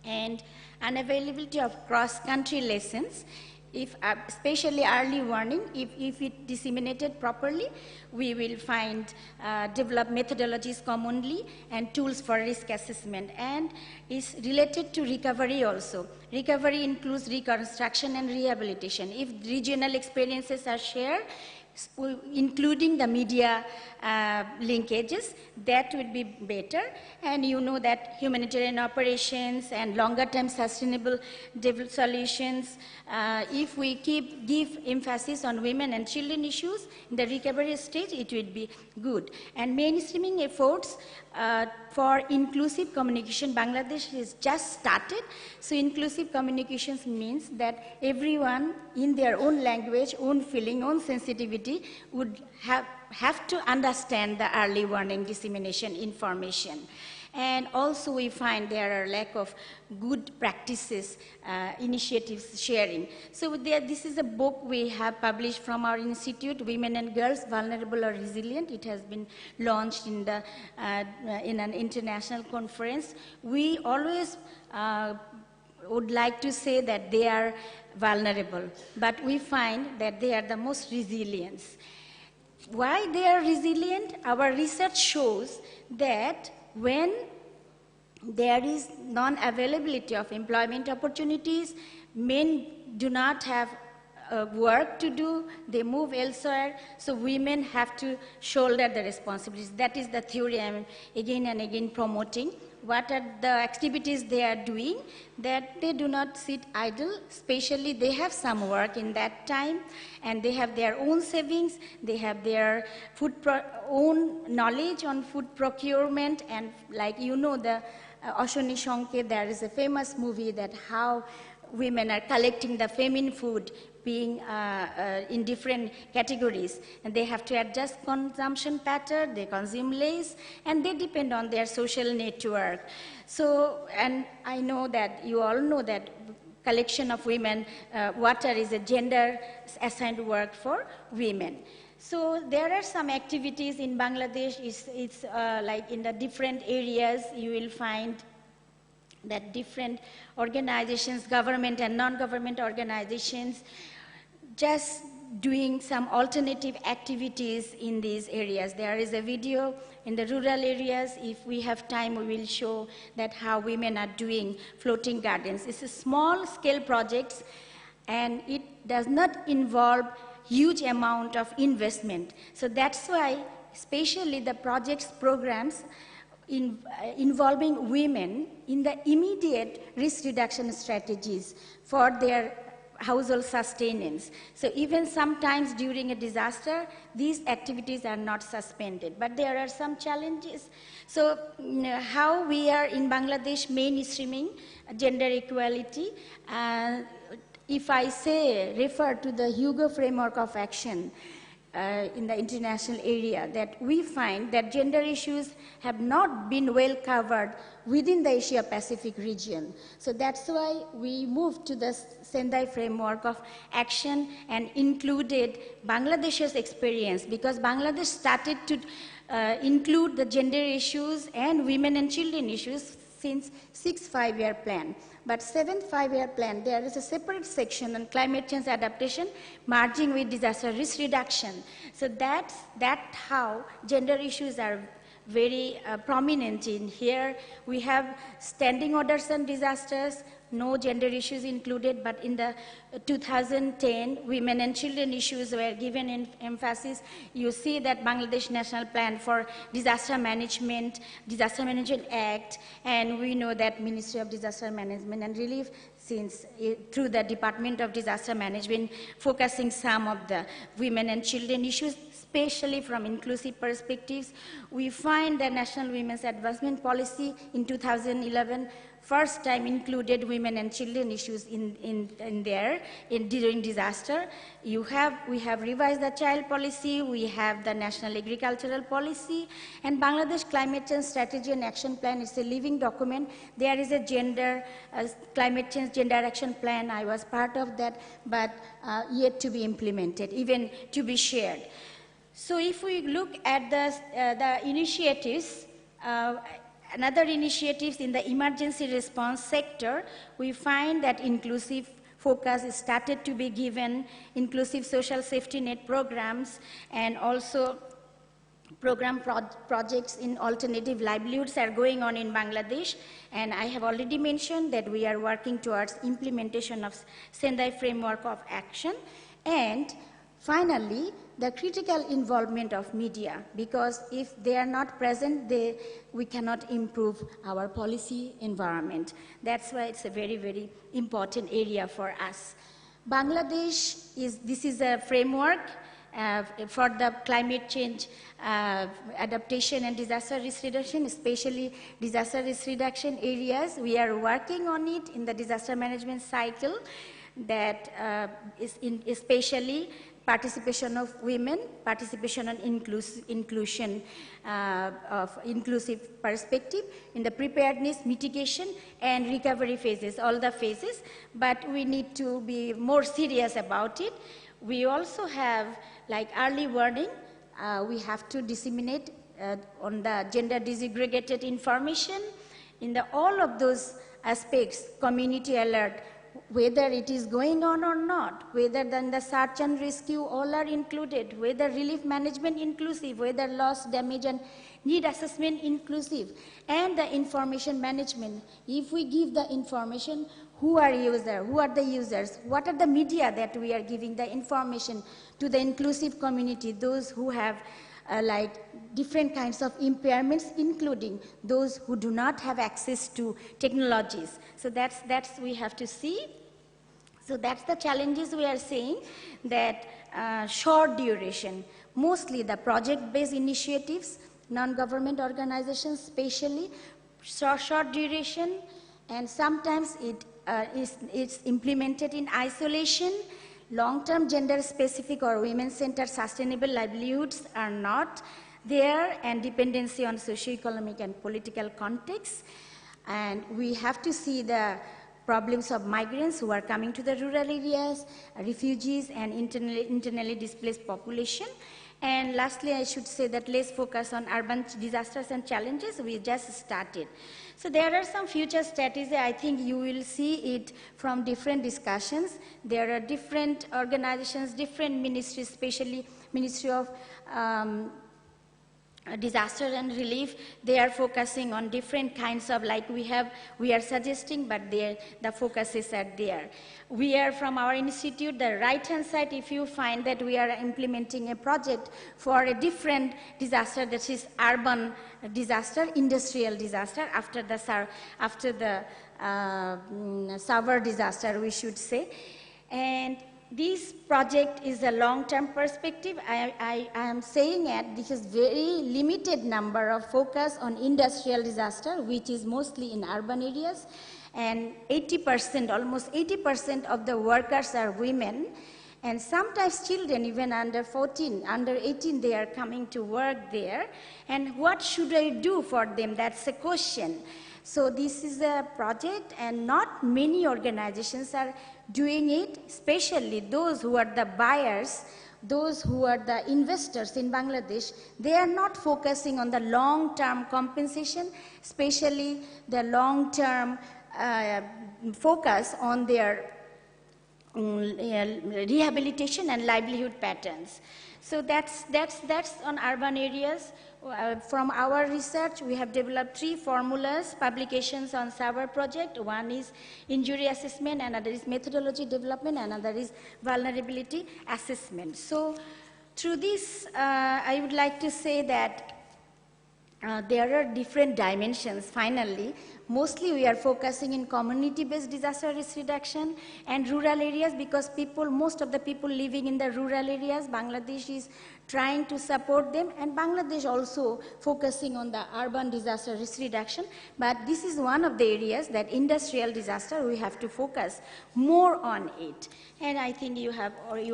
And unavailability of cross-country lessons if especially early warning, if it disseminated properly, we will find develop methodologies commonly and tools for risk assessment, and is related to recovery also. Recovery includes reconstruction and rehabilitation. If regional experiences are shared, including the media linkages, that would be better. And you know that humanitarian operations and longer term sustainable solutions, if we give emphasis on women and children issues in the recovery stage, it would be good. And mainstreaming efforts for inclusive communication, Bangladesh has just started. So inclusive communications means that everyone in their own language, own feeling, own sensitivity would have to understand the early warning dissemination information. And also we find there are lack of good practices, initiatives sharing. So this is a book we have published from our institute, Women and Girls, Vulnerable or Resilient. It has been launched in an international conference. We always would like to say that they are vulnerable, but we find that they are the most resilient. Why they are resilient? Our research shows that when there is non-availability of employment opportunities, men do not have work to do, they move elsewhere, so women have to shoulder the responsibilities. That is the theory I'm again and again promoting. What are the activities they are doing? That they do not sit idle, especially they have some work in that time, and they have their own savings, they have their own knowledge on food procurement, and like you know, the Ashoni Shonke, there is a famous movie that how women are collecting the famine food, being in different categories, and they have to adjust consumption pattern, they consume less, and they depend on their social network. So, and I know that you all know that collection of women, water is a gender assigned work for women. So there are some activities in Bangladesh, it's like in the different areas you will find that different organizations, government and non-government organizations, just doing some alternative activities in these areas. There is a video in the rural areas. If we have time, we will show that how women are doing floating gardens. It's a small scale projects, and it does not involve huge amount of investment. So that's why, especially the projects programs involving women in the immediate risk reduction strategies for their household sustenance. So even sometimes during a disaster, these activities are not suspended, but there are some challenges. So how we are in Bangladesh mainstreaming gender equality, if I say, refer to the Hugo framework of action in the international area, that we find that gender issues have not been well covered within the Asia-Pacific region. So that's why we moved to the Sendai framework of action and included Bangladesh's experience, because Bangladesh started to include the gender issues and women and children issues since 6th five-year plan. But 7th five-year plan, there is a separate section on climate change adaptation, merging with disaster risk reduction. So that's how gender issues are very prominent in here. We have standing orders on disasters, no gender issues included, but in the 2010, women and children issues were given in emphasis. You see that Bangladesh National Plan for Disaster Management Act, and we know that Ministry of Disaster Management and Relief, since through the Department of Disaster Management, focusing some of the women and children issues, especially from inclusive perspectives. We find the National Women's Advancement Policy in 2011 first time included women and children issues during disaster. We have revised the child policy, we have the National Agricultural Policy, and Bangladesh Climate Change Strategy and Action Plan is a living document. There is a climate change gender action plan. I was part of that, but yet to be implemented, even to be shared. So if we look at the initiatives, another initiatives in the emergency response sector, we find that inclusive focus started to be given, inclusive social safety net programs, and also projects in alternative livelihoods are going on in Bangladesh. And I have already mentioned that we are working towards implementation of Sendai Framework of Action. And finally, the critical involvement of media, because if they are not present, we cannot improve our policy environment. That's why it's a very, very important area for us. Bangladesh this is a framework for the climate change adaptation and disaster risk reduction, especially disaster risk reduction areas. We are working on it in the disaster management cycle, that is especially participation of women, participation on inclusion of inclusive perspective in the preparedness, mitigation, and recovery phases, all the phases. But we need to be more serious about it. We also have like early warning. We have to disseminate on the gender disaggregated information. In all of those aspects, community alert, whether it is going on or not, whether then the search and rescue all are included, whether relief management inclusive, whether loss, damage and need assessment inclusive, and the information management. If we give the information, who are the users, what are the media that we are giving the information to the inclusive community, those who have like different kinds of impairments, including those who do not have access to technologies. So that's we have to see. So that's the challenges we are seeing, that short duration, mostly the project-based initiatives, non-government organizations especially, short duration, and sometimes it's implemented in isolation. Long-term gender-specific or women-centered sustainable livelihoods are not there, and dependency on socio-economic and political context. And we have to see the problems of migrants who are coming to the rural areas, refugees, and internally displaced population. And lastly, I should say that let's focus on urban disasters and challenges. We just started. So there are some future strategies. I think you will see it from different discussions. There are different organizations, different ministries, especially Ministry of Disaster and Relief. They are focusing on different kinds of, like we are suggesting, but the focuses are there. We are from our institute, the right-hand side, if you find that we are implementing a project for a different disaster, that is urban disaster, industrial disaster, after the server disaster, we should say. And this project is a long-term perspective. I am saying it because very limited number of focus on industrial disaster, which is mostly in urban areas, and 80%, almost 80% of the workers are women, and sometimes children, even under 14, under 18, they are coming to work there. And what should I do for them? That's a question. So this is a project, and not many organizations are doing it, especially those who are the buyers, those who are the investors in Bangladesh. They are not focusing on the long-term compensation, especially the long-term focus on their rehabilitation and livelihood patterns. So that's on urban areas. From our research, we have developed 3 formulas, publications on SAVER project. One is injury assessment, another is methodology development, another is vulnerability assessment. So through this, I would like to say that there are different dimensions, finally. Mostly we are focusing in community-based disaster risk reduction and rural areas, because most of the people living in the rural areas, Bangladesh is trying to support them, and Bangladesh also focusing on the urban disaster risk reduction. But this is one of the areas that industrial disaster, we have to focus more on it. And I think you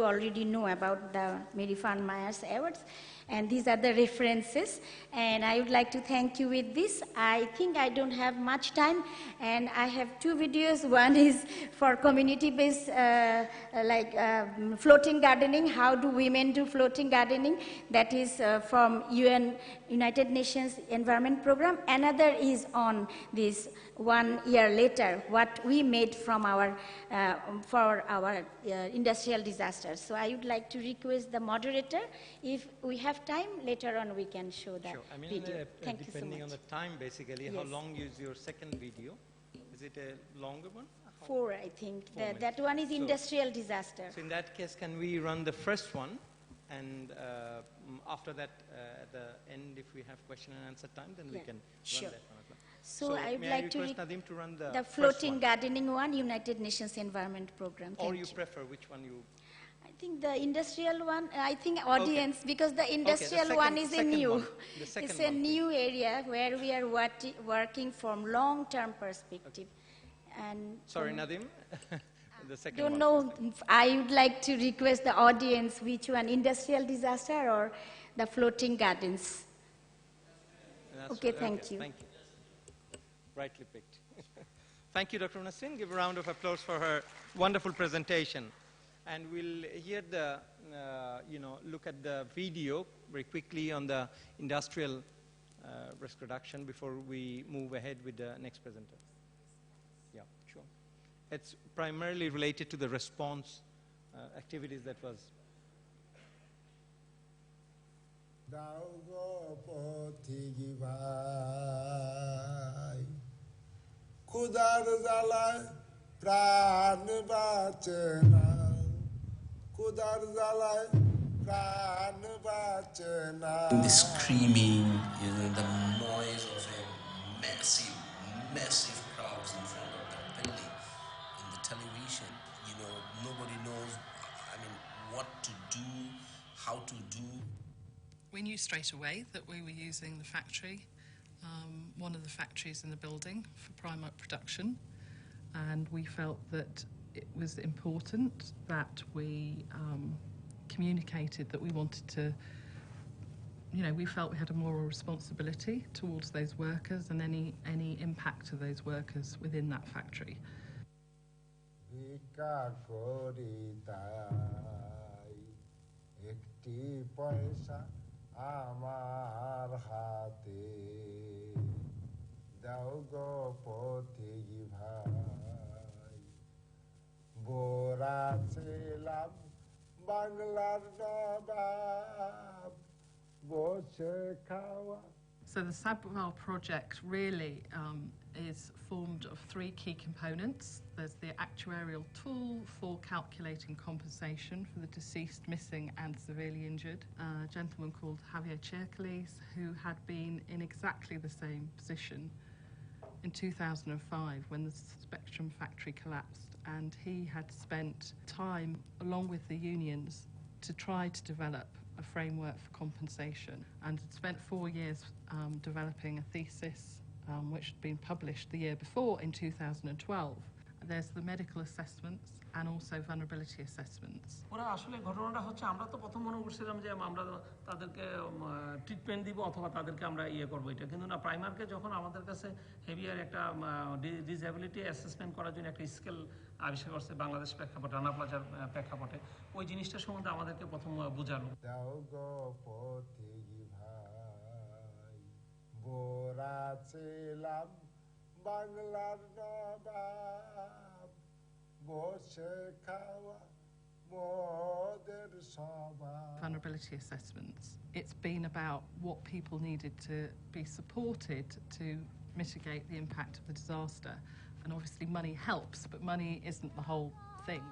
already know about the Mary Fan Myers Awards. And these are the references. And I would like to thank you with this. I think I don't have much time, and I have two videos. One is for community-based, floating gardening. How do women do floating gardening? That is from United Nations Environment Program. Another is on this 1 year later, what we made from our for our industrial disasters. So I would like to request the moderator, if we have time later on, we can show that video. Thank you so much. Depending on the time, basically, Yes. how long is your second video? Is it a longer one? 4, I think. 4 minutes. That one is So- industrial disaster. So in that case, can we run the first one? And after that, at the end, if we have question and answer time, then we can sure. run that one as well. So I would may like to request Nadeem to run the first floating one? gardening one, United Nations Environment Program. Or Thank you you. prefer which one you? I think the industrial one, I think audience, because the industrial one is a second new, one. The second it's a new area where we are working from long-term perspective. And Sorry, Nadeem. The second don't one. know, I would like to request the audience which one, industrial disaster or the floating gardens. That's Okay, right. thank you. Thank you. Rightly picked. Thank you, Dr. Nasrin. Give a round of applause for her wonderful presentation. And we'll hear the, look at the video very quickly on the industrial risk reduction before we move ahead with the next presenter. Yeah, sure. It's primarily related to the response activities that was. খুদার জ্বালায় প্রাণ বাঁচে না খুদার জ্বালায় প্রাণ বাঁচে না The screaming, the noise of a massive crowds in front of that building, in the television, nobody knows, what to do, how to do. We knew straight away that we were using the factory, one of the factories in the building, for Primark production, and we felt that it was important that we communicated that we wanted to, we felt we had a moral responsibility towards those workers and any impact of those workers within that factory. ভিক্ষা করি তাই একটি পয়সা আমার হাতে দাও গো পথিক ভাই বোরা ছিলাম বাংলার নবাব বসে খাওয়া. So the Sabwell project really is formed of 3 key components. There's the actuarial tool for calculating compensation for the deceased, missing and severely injured. A gentleman called Javier Cherkeles, who had been in exactly the same position in 2005 when the Spectrum factory collapsed, and he had spent time along with the unions to try to develop a framework for compensation, and had spent 4 years developing a thesis which had been published the year before in 2012. There's the medical assessments and also vulnerability assessments. ওরা আসলে ঘটনাটা হচ্ছে আমরা তো প্রথম মনে করছিলাম যে আমরা তাদেরকে ট্রিটমেন্ট দিব অথবা তাদেরকে আমরা করব এটা, কিন্তু না, প্রাইমারকে যখন আমাদের কাছে হেভিয়ার একটা ডিসএবিলিটি অ্যাসেসমেন্ট করার জন্য একটা স্কেল আবিষ্কার করছে বাংলাদেশ প্রেক্ষাপটে, রানা প্লাজার প্রেক্ষাপটে, ওই জিনিসটা সম্বন্ধে আমাদেরকে প্রথম বোঝালো। দাও গো পথিক ভাই বোরা ছিলাম বাংলার নবাব বসে খাওয়া মোদের সবাই. Vulnerability assessments. It's been about what people needed to be supported to mitigate the impact of the disaster. And obviously money helps, but money isn't the whole thing.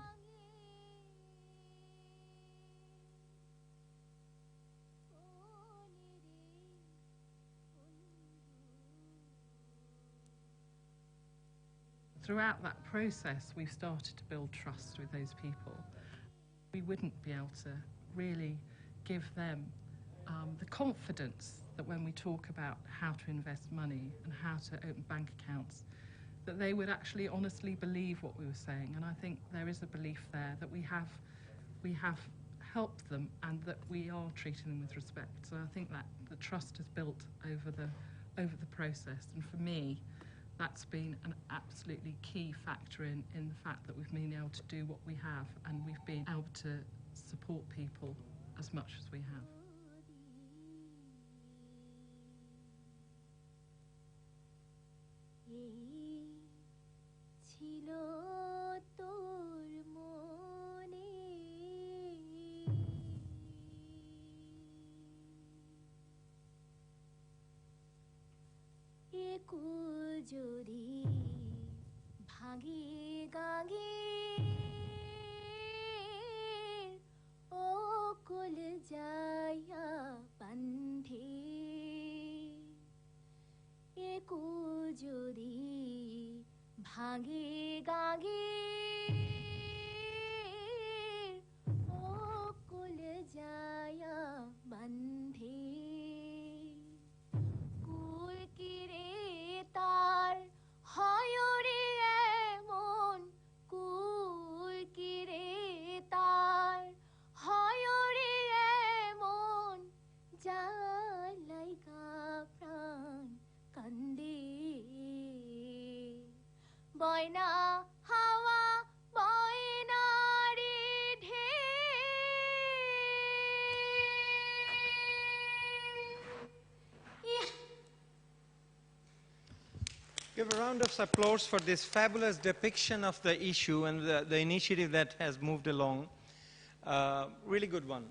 Throughout that process, we started to build trust with those people. We wouldn't be able to really give them the confidence that when we talk about how to invest money and how to open bank accounts, that they would actually honestly believe what we were saying. And I think there is a belief there that we have help them and that we are treating them with respect. So I think that the trust is built over the process, and for me, that's been an absolutely key factor in the fact that we've been able to do what we have, and we've been able to support people as much as we have. যদি ভাগে গাগে ও কুল যায়া বন্ধে একু যদি ভাগে গাগে ও কুল যায়া বন্ধে তার হয় রে এমন কুল কিরে তার হয় রে এমন জালাইকা প্রাণ কান্দে বয়না হাওয়া বয়না রে Give a round of applause for this fabulous depiction of the issue and the initiative that has moved along. Really good one.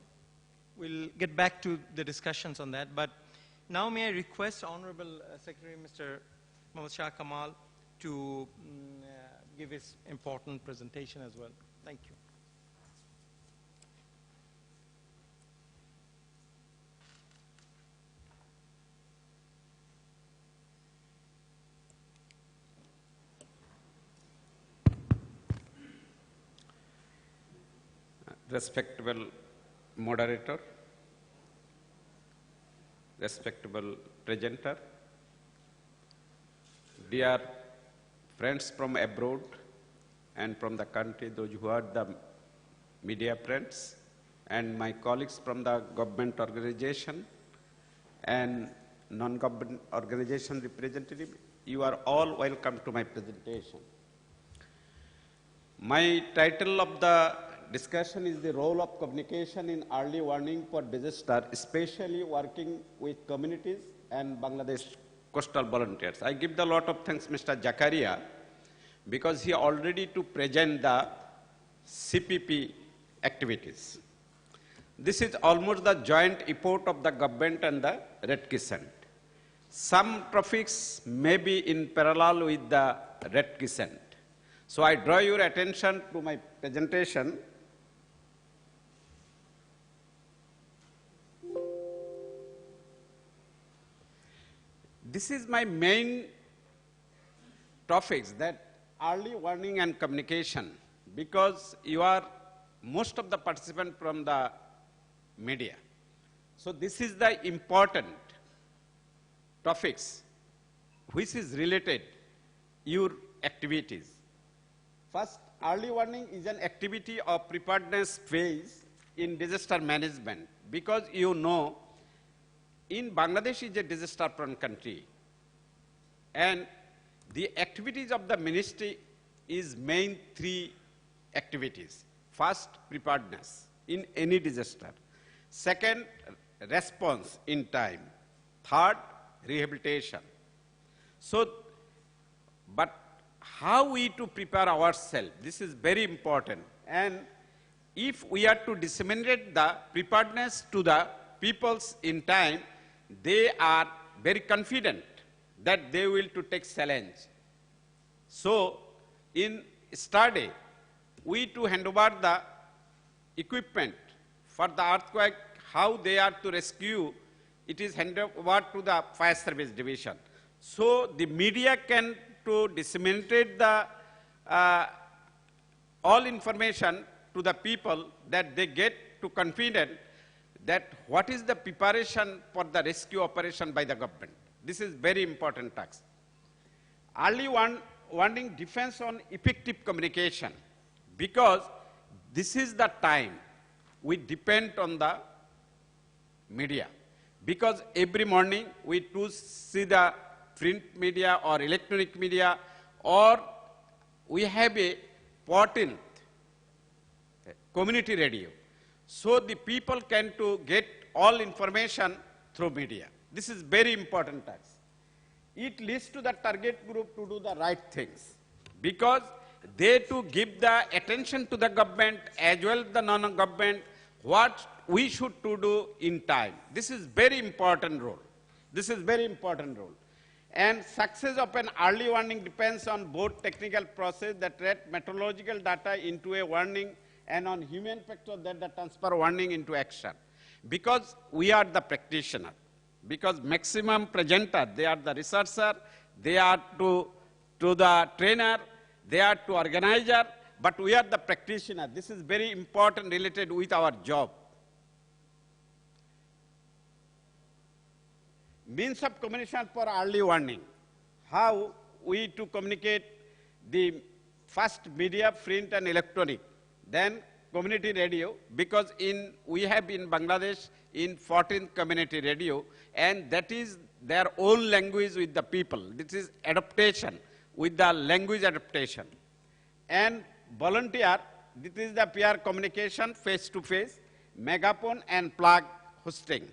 We'll get back to the discussions on that. But now may I request Honorable Secretary Mr. Mohammad Shah Kamal to give his important presentation as well. Thank you. Respectable moderator, respectable presenter, dear friends from abroad and from the country, those who are the media friends, and my colleagues from the government organization and non-government organization representative, you are all welcome to my presentation. My title of the discussion is the role of communication in early warning for disaster, especially working with communities and Bangladesh coastal volunteers. I give the lot of thanks Mr. Zakaria because he already to present the CPP activities. This is almost the joint effort of the government and the Red Crescent. Some topics may be in parallel with the Red Crescent. So I draw your attention to my presentation. This is my main topics, that early warning and communication, because you are most of the participants from the media. So this is the important topics which is related your activities. First, early warning is an activity of preparedness phase in disaster management, because you know in Bangladesh is a disaster-prone country, and the activities of the ministry is main three activities. First, preparedness in any disaster. Second, response in time. Third, rehabilitation. So, but how we to prepare ourselves, this is very important. And if we are to disseminate the preparedness to the peoples in time, they are very confident that they will to take challenge. So, in study, we to hand over the equipment for the earthquake, how they are to rescue, it is handed over to the fire service division. So, the media can to disseminate the all information to the people that they get to confident that what is the preparation for the rescue operation by the government. This is very important task. Early warning depends on effective communication, because this is the time we depend on the media. Because every morning we do see the print media or electronic media, or we have a 14th community radio. So the people can to get all information through media. This is very important task. It leads to the target group to do the right things, because they to give the attention to the government as well as the non-government what we should to do in time. This is very important role. This is very important role. And success of an early warning depends on both technical process that read meteorological data into a warning and on human factor that transfer warning into action. Because we are the practitioner, because maximum presenter, they are the researcher, they are to the trainer, they are to organizer, but we are the practitioner. This is very important related with our job. Means of communication for early warning. How we to communicate the first media, print and electronic, then community radio, because we have in Bangladesh in 14th community radio, and that is their own language with the people. This is adaptation with the language adaptation. And volunteer, this is the peer communication face to face, megaphone and plug hosting.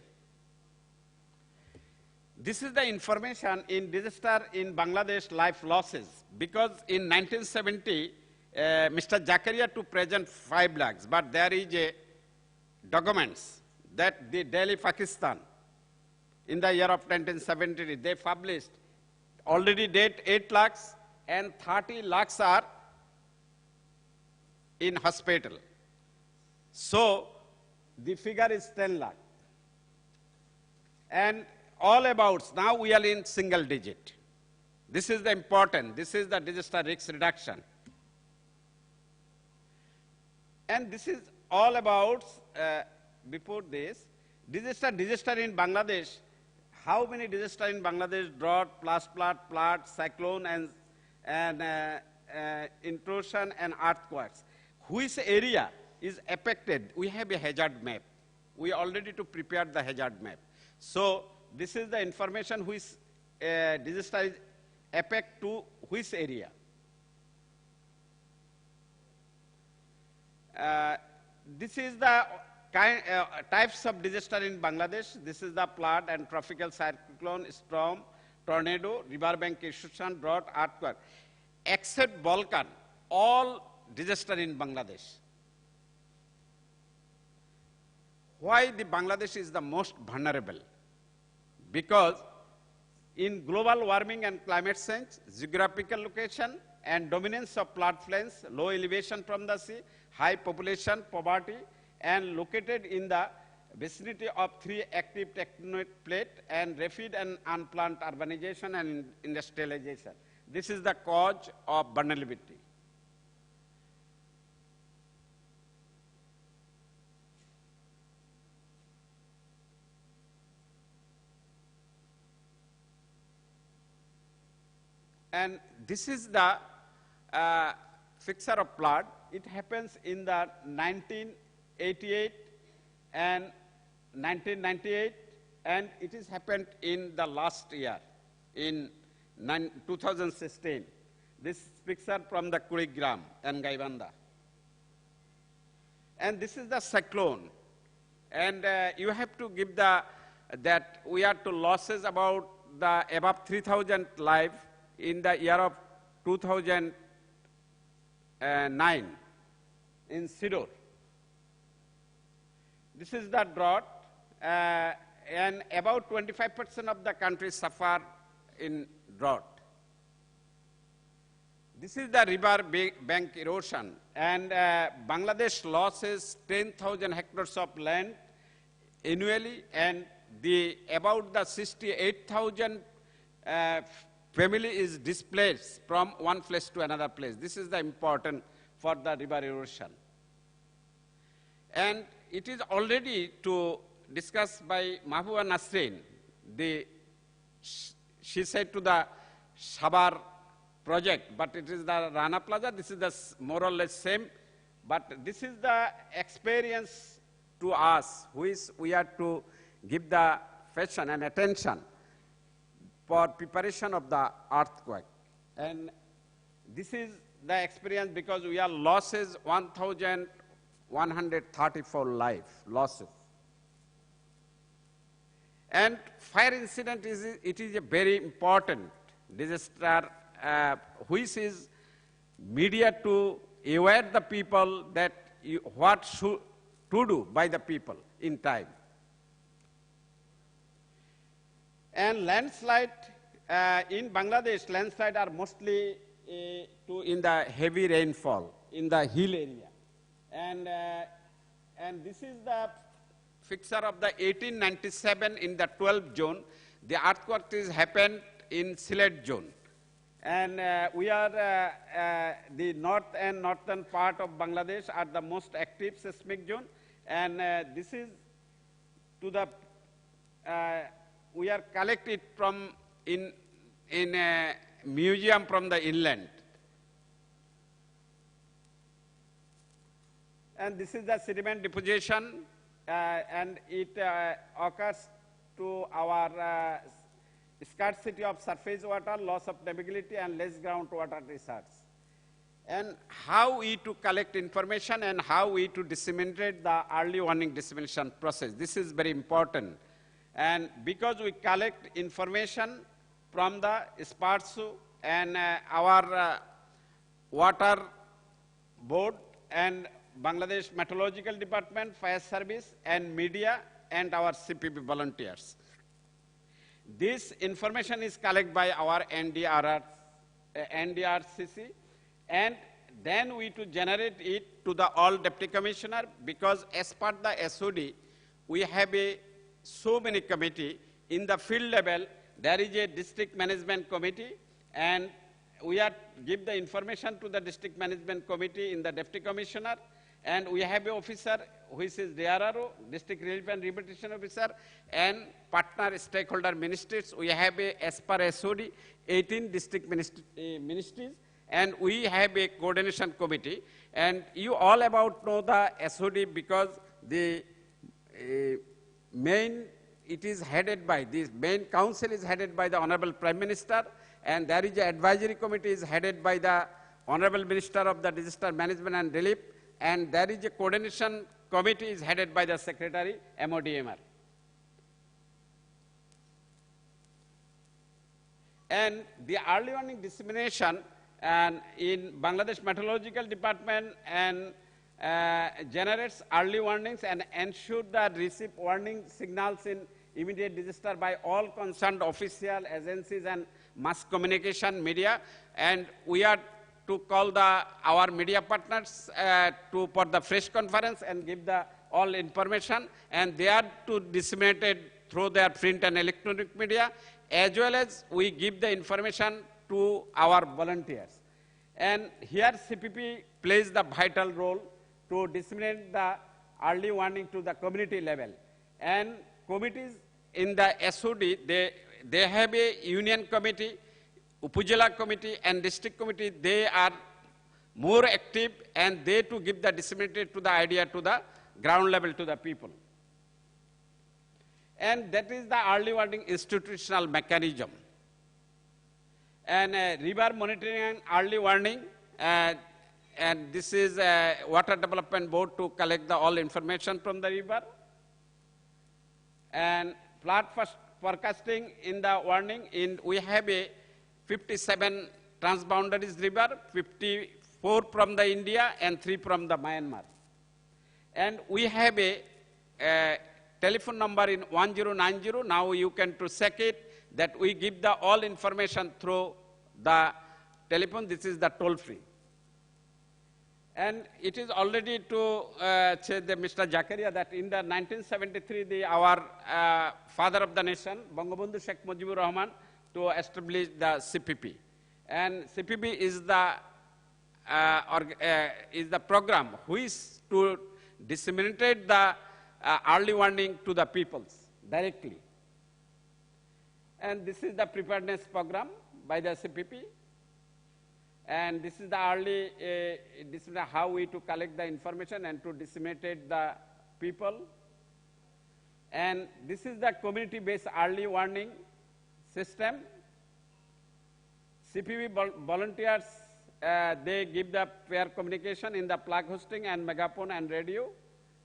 This is the information in disaster in Bangladesh life losses, because in 1970, Mr. Zakaria to present 5 lakhs, but there is a documents that the Delhi, Pakistan, in the year of 1970, they published already dead 8 lakhs and 30 lakhs are in hospital. So the figure is 10 lakh. And all about, now we are in single digit. This is the important, this is the disaster risk reduction. And this is all about, before this, disaster in Bangladesh. How many disaster in Bangladesh? Drought, flash flood, cyclone, and intrusion and earthquakes. Which area is affected? We have a hazard map. We already to prepare the hazard map. So this is the information which disaster is affect to which area. This is the types of disaster in Bangladesh. This is the flood and tropical cyclone, storm, tornado, riverbank erosion, drought, earthquake. Except volcano, all disaster in Bangladesh. Why the Bangladesh is the most vulnerable? Because in global warming and climate change, geographical location and dominance of floodplains, low elevation from the sea, high population, poverty, and located in the vicinity of 3 active tectonic plates and rapid and unplanned urbanization and industrialization. This is the cause of vulnerability. And this is the fixture of flood. It happens in the 1988 and 1998, and it is happened in the last year, in 2016. This picture from the Kurigram and Gaibanda. And this is the cyclone. And you have to give that we are to losses about the above 3,000 lives in the year of 2009 in Sidor. This is the drought, and about 25% of the country suffer in drought. This is the river bank erosion, and Bangladesh loses 10,000 hectares of land annually, and about the 68,000 family is displaced from one place to another place. This is the important for the river erosion. And it is already to discuss by Mahbouba Nasrin. She said to the Sabar project, but it is the Rana Plaza. This is the more or less same, but this is the experience to us, which we are to give the fashion and attention for preparation of the earthquake. And this is the experience because we are losses 1,134 life losses. And fire incident is a very important disaster, which is media to aware the people that what should to do by the people in time. And landslide in Bangladesh, landslide are mostly in the heavy rainfall in the hill area, and this is the picture of the 1897 in the 12th June. The earthquake is happened in Sylhet zone. And we are, the north and northern part of Bangladesh are the most active seismic zone. And this is to the, we are collected from in a museum from the inland. And this is the sediment deposition, and it occurs to our scarcity of surface water, loss of navigability, and less groundwater research. And how we to collect information and how we to disseminate the early warning dissemination process. This is very important. And because we collect information from the SPARSU and our water board and Bangladesh Meteorological Department, Fire Service, and media, and our CPB volunteers. This information is collected by our NDRCC, and then we to generate it to the all deputy commissioner, because as per the SOD, we have so many committee. In the field level, there is a district management committee, and we are give the information to the district management committee in the deputy commissioner, and we have an officer which is DRRO, District Relief and Rehabilitation Officer, and partner stakeholder ministries. We have as per SOD, 18 district ministries, and we have a coordination committee. And you all about know the SOD because the main, it is headed by, this main council is headed by the Honorable Prime Minister, and there is an advisory committee is headed by the Honorable Minister of the Disaster Management and Relief, and there is a coordination committee is headed by the Secretary, MODMR. And the early warning dissemination and in Bangladesh Meteorological Department and generates early warnings and ensure that receive warning signals in immediate disaster by all concerned official agencies and mass communication media. And we are to call our media partners for the press conference and give the all information, and they are to disseminate it through their print and electronic media, as well as we give the information to our volunteers. And here CPP plays the vital role to disseminate the early warning to the community level. And committees in the SOD, they have a union committee, Upuzila committee, and district committee. They are more active, and they to give the disseminated to the idea to the ground level to the people. And that is the early warning institutional mechanism. And river monitoring and early warning, and this is a Water Development Board to collect the all information from the river. And flood forecasting in the warning, we have a 57 transboundaries river, 54 from the India and 3 from the Myanmar. And we have a telephone number in 1090. Now you can to check it that we give the all information through the telephone. This is the toll free. And it is already to say the Mr. Zakaria that in the 1973, our father of the nation, Bangabandhu Sheikh Mujibur Rahman, to establish the CPP. And CPP is the program which to disseminate the early warning to the peoples directly. And this is the preparedness program by the CPP. And this is the early, this is how we to collect the information and to disseminate the people. And this is the community-based early warning system. CPB volunteers, they give the pair communication in the plug hosting and megaphone and radio.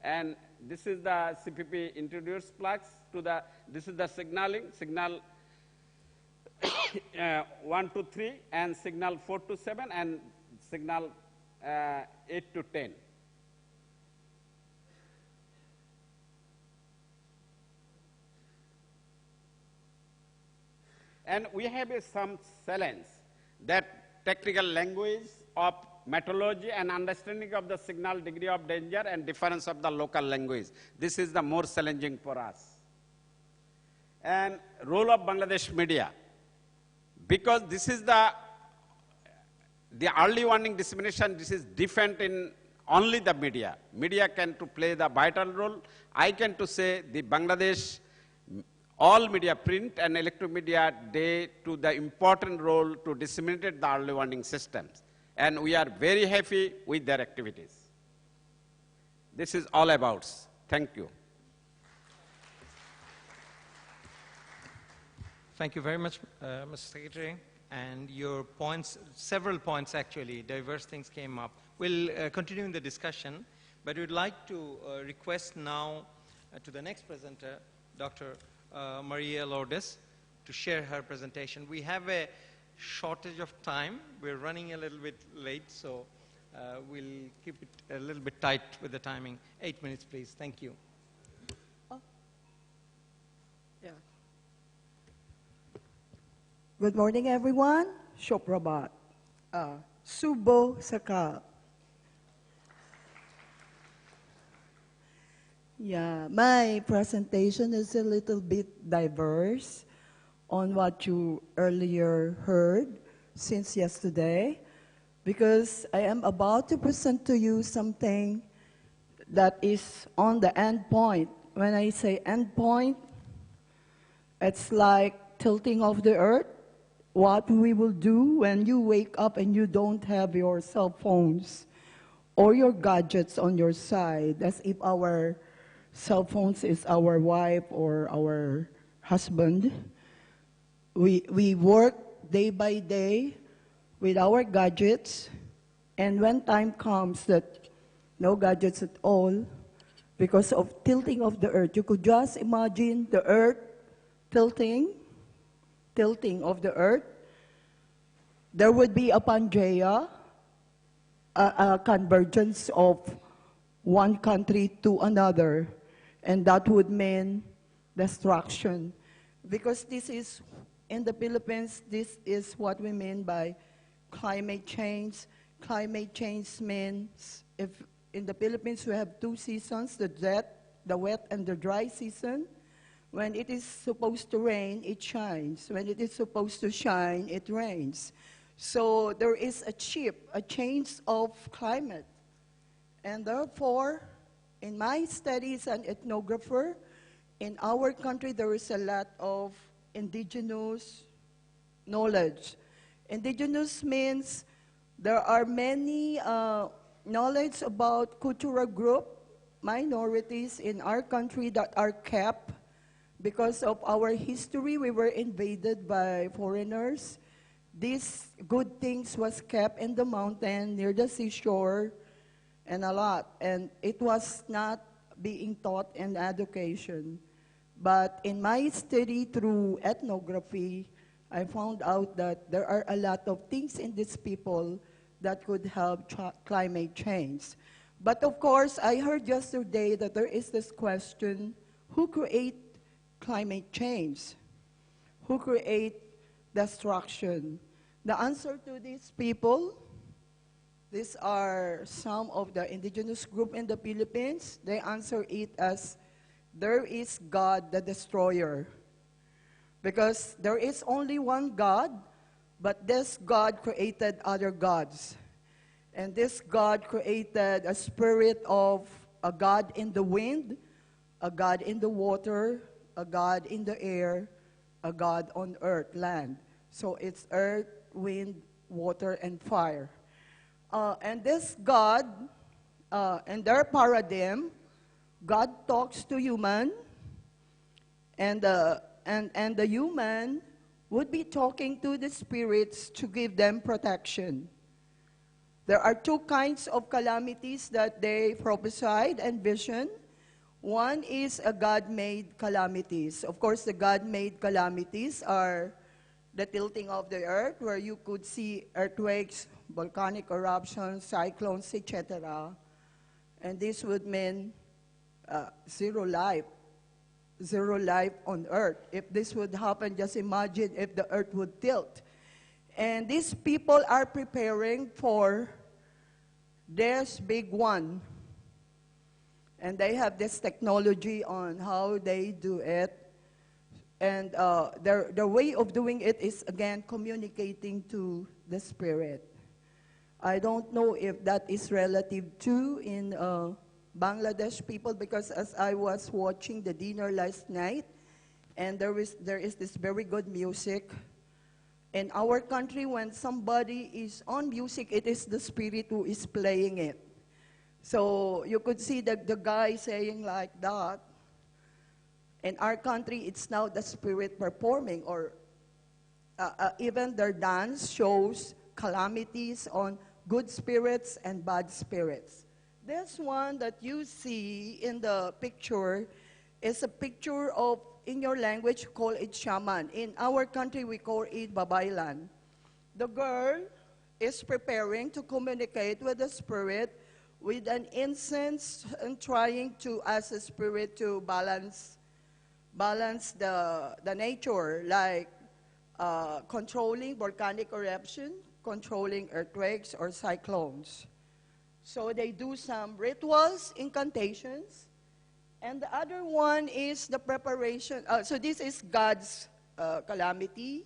And this is the CPP introduced plugs to the, this is the signaling, signal 1 to 3 and signal 4 to 7 and signal 8 to 10. And we have some challenge that technical language of methodology and understanding of the signal degree of danger and difference of the local language. This is the more challenging for us. And role of Bangladesh media, because this is the early warning dissemination, this is different in only the media. Media can to play the vital role. I can to say the Bangladesh, all media, print and electronic media, they to the important role to disseminate the early warning systems. And we are very happy with their activities. This is all about. Thank you. Thank you very much, Mr. Secretary. And your points, several points actually, diverse things came up. We'll continue in the discussion, but we'd like to request now to the next presenter, Dr. Maria Lourdes, to share her presentation. We have a shortage of time. We're running a little bit late, so we'll keep it a little bit tight with the timing. 8 minutes, please. Thank you. Yeah. Good morning, everyone. Shoprabat. Subo Sakal. Yeah, my presentation is a little bit diverse on what you earlier heard since yesterday, because I am about to present to you something that is on the end point. When I say end point, it's like tilting of the earth, what we will do when you wake up and you don't have your cell phones or your gadgets on your side, as if our cell phones is our wife or our husband. We work day by day with our gadgets, and when time comes that no gadgets at all, because of tilting of the earth, you could just imagine the earth tilting of the earth. There would be a Pangea, a convergence of one country to another, and that would mean destruction. Because this is, in the Philippines, this is what we mean by climate change. Climate change means, if in the Philippines we have 2 seasons, the wet and the dry season. When it is supposed to rain, it shines. When it is supposed to shine, it rains. So there is a change of climate. And therefore, in my studies as an ethnographer, in our country there is a lot of indigenous knowledge. Indigenous means there are many knowledge about cultural group, minorities in our country that are kept because of our history. We were invaded by foreigners. These good things was kept in the mountain near the seashore and a lot. And it was not being taught in education. But in my study through ethnography, I found out that there are a lot of things in these people that could help climate change. But of course, I heard yesterday that there is this question, who create climate change? Who create destruction? The answer to these people, these are some of the indigenous group in the Philippines. They answer it as, there is God the destroyer. Because there is only one God, but this God created other gods. And this God created a spirit of a God in the wind, a God in the water, a God in the air, a God on earth, land. So it's earth, wind, water, and fire. And this God, and their paradigm, God talks to human, and the human would be talking to the spirits to give them protection. There are two kinds of calamities that they prophesied and vision. One is a God-made calamities. Of course, the God-made calamities are the tilting of the earth, where you could see earthquakes, volcanic eruptions, cyclones, etc. And this would mean zero life on earth. If this would happen, just imagine if the earth would tilt. And these people are preparing for this big one. And they have this technology on how they do it. And their way of doing it is, again, communicating to the spirit. I don't know if that is relative to in Bangladesh people, because as I was watching the dinner last night, and there is this very good music. In our country, when somebody is on music, it is the spirit who is playing it. So you could see the guy saying like that. In our country, it's now the spirit performing, or even their dance shows calamities on good spirits and bad spirits. This one that you see in the picture is a picture of, in your language, you call it shaman. In our country, we call it babaylan. The girl is preparing to communicate with the spirit with an incense and trying to ask the spirit to balance the nature, like controlling volcanic eruption, controlling earthquakes or cyclones. So they do some rituals, incantations, and the other one is the preparation. So this is God's calamity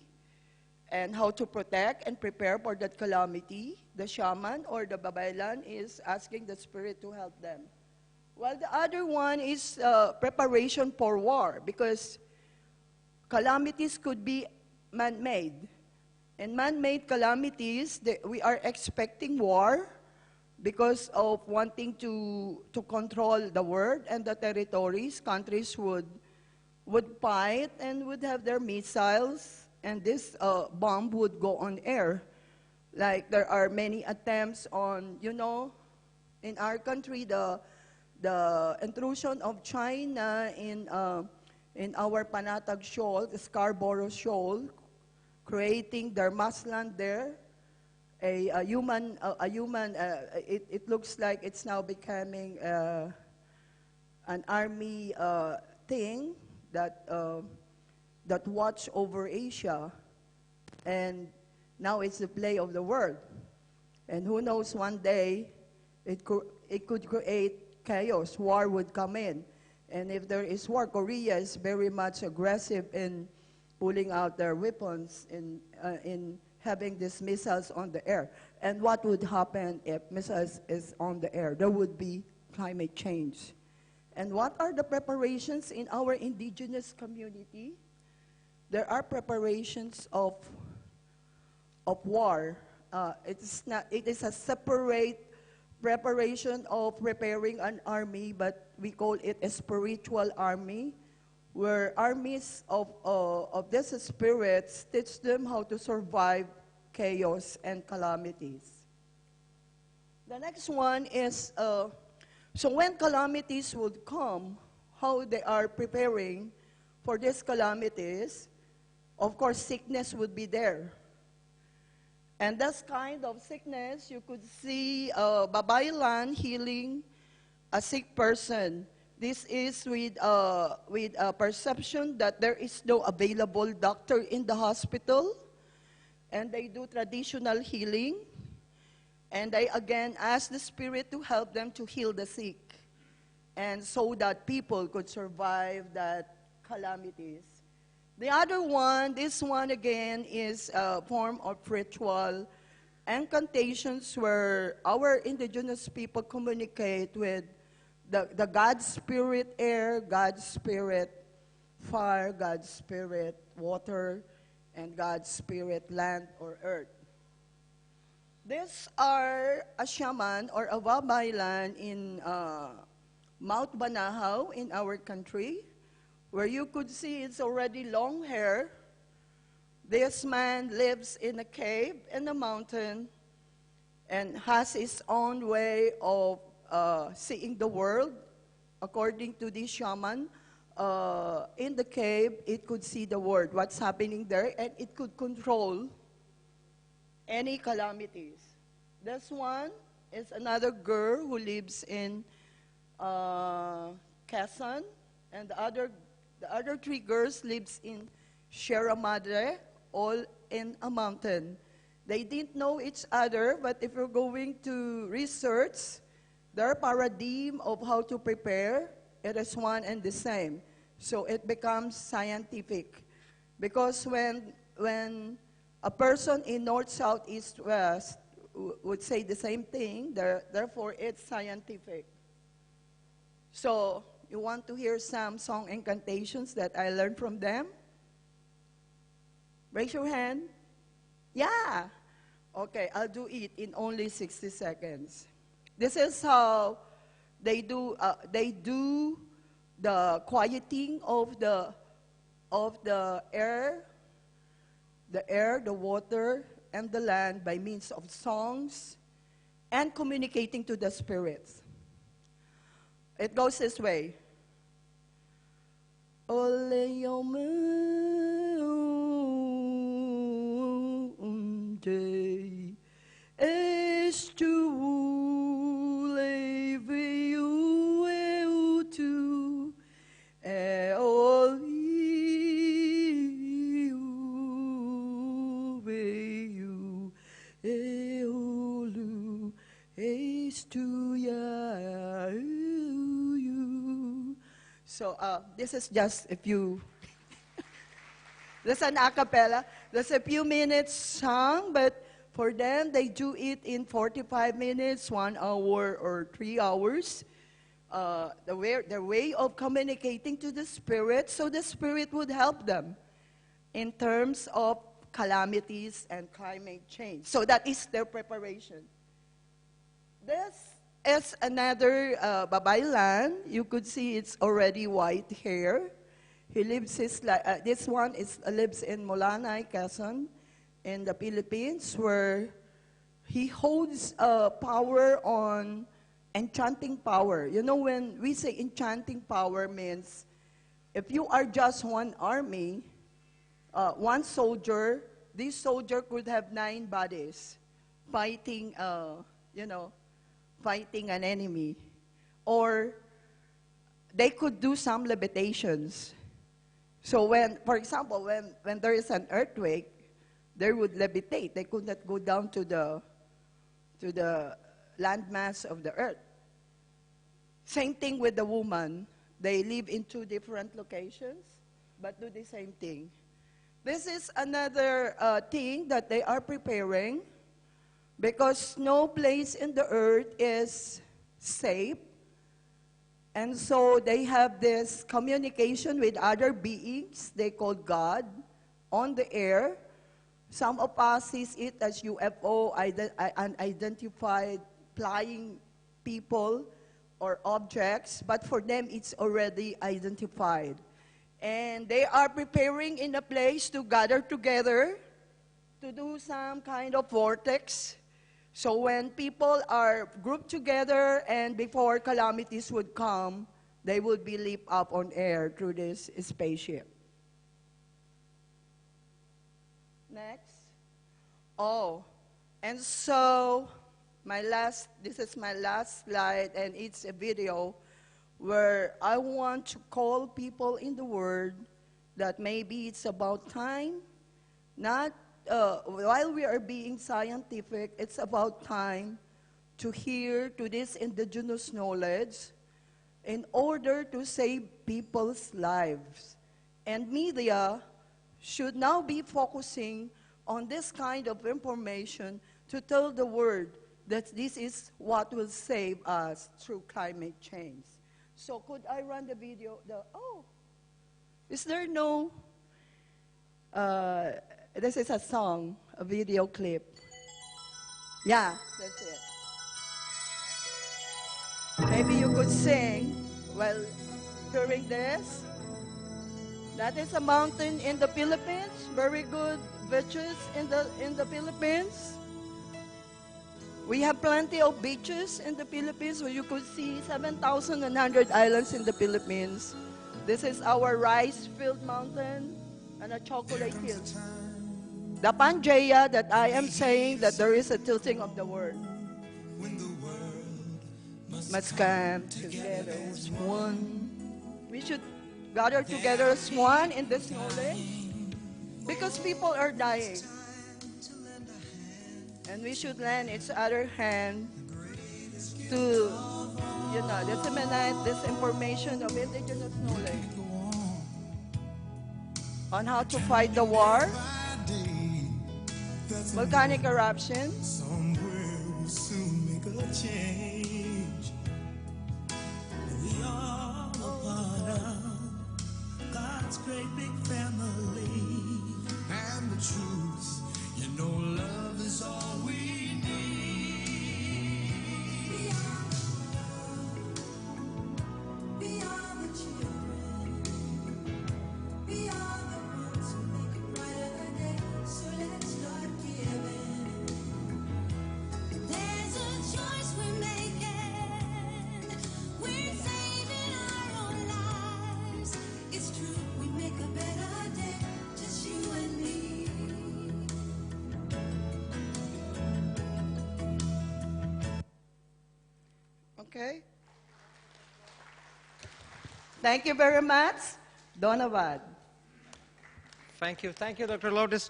and how to protect and prepare for that calamity. The shaman or the babaylan is asking the spirit to help them. While the other one is preparation for war, because calamities could be man-made. And man-made calamities, we are expecting war because of wanting to control the world and the territories. Countries would fight and would have their missiles, and this bomb would go on air. Like there are many attempts on, in our country, the intrusion of China in our Panatag Shoal, the Scarborough Shoal, creating their massland there. It looks like it's now becoming an army thing that watch over Asia, and now it's the play of the world. And who knows, one day it could create chaos. War would come in, and if there is war, Korea is very much aggressive in pulling out their weapons in having these missiles on the air. And what would happen if missiles is on the air? There would be climate change. And what are the preparations in our indigenous community? There are preparations of war. It is a separate preparation of preparing an army, but we call it a spiritual army, where armies of these spirits teach them how to survive chaos and calamities. The next one is, so when calamities would come, how they are preparing for these calamities. Of course, sickness would be there. And this kind of sickness, you could see babaylan healing a sick person. This is with a perception that there is no available doctor in the hospital, and they do traditional healing, and they again ask the spirit to help them to heal the sick, and so that people could survive that calamities. The other one, this one again, is a form of ritual incantations where our indigenous people communicate with the God Spirit air, God Spirit fire, God Spirit water, and God Spirit land or earth. These are a shaman or a babaylan in Mount Banahaw in our country, where you could see it's already long hair. This man lives in a cave in the mountain and has his own way of seeing the world. According to this shaman, in the cave, it could see the world, what's happening there, and it could control any calamities. This one is another girl who lives in Quezon, and the other three girls lives in Sierra Madre, all in a mountain. They didn't know each other, but if you're going to research their paradigm of how to prepare, it is one and the same. So it becomes scientific. Because when a person in north, south, east, west would say the same thing, therefore it's scientific. So you want to hear some song incantations that I learned from them? Raise your hand. Yeah. Okay, I'll do it in only 60 seconds. This is how they do the quieting of the air, the water, and the land by means of songs and communicating to the spirits. It goes this way. Ole day is to live you to all you is to you. So this is just a few. That's an a cappella. That's a few minutes song, but for them, they do it in 45 minutes, 1 hour, or 3 hours. Their way of communicating to the Spirit, so the Spirit would help them in terms of calamities and climate change. So that is their preparation. This is another Babaylan. You could see it's already white hair. He lives this one lives in Molanay, Quezon, in the Philippines, where he holds power on enchanting power. You know, when we say enchanting power means if you are just one army, one soldier, this soldier could have 9 bodies fighting, fighting an enemy. Or they could do some levitations. So when, for example, when there is an earthquake, they would levitate. They could not go down to the landmass of the earth. Same thing with the woman. They live in 2 different locations, but do the same thing. This is another thing that they are preparing, because no place in the earth is safe. And so they have this communication with other beings they call God on the air. Some of us sees it as UFO, unidentified flying people or objects, but for them it's already identified. And they are preparing in a place to gather together to do some kind of vortex. So when people are grouped together and before calamities would come, they would be leaped up on air through this spaceship. Next. Oh, and so this is my last slide, and it's a video where I want to call people in the world that maybe it's about time, not while we are being scientific, it's about time to hear to this indigenous knowledge in order to save people's lives. And media should now be focusing on this kind of information to tell the world that this is what will save us through climate change. So could I run the video? Is there no... this is a song, a video clip. Yeah, that's it. Maybe you could sing. while hearing this. That is a mountain in the Philippines. Very good beaches in the Philippines. We have plenty of beaches in the Philippines where you could see 7,100 islands in the Philippines. This is our rice field mountain and a chocolate hill. The Pangaea that I am saying that there is a tilting of the world. Must come together as one. We should gather together as one in this knowledge because people are dying. And we should lend each other hand to, disseminate this information of indigenous knowledge on how to fight the war, volcanic eruption, somewhere will soon make a change. We all are part of God's great big family. And the truth, love is all we need. We are the children. We are the ones who make a brighter day. So let's start giving. There's a choice we're making. We're saving our own lives. It's true, we make a better day. Just you and me. Okay? Thank you very much. Donavad. Thank you, Dr. Lourdes.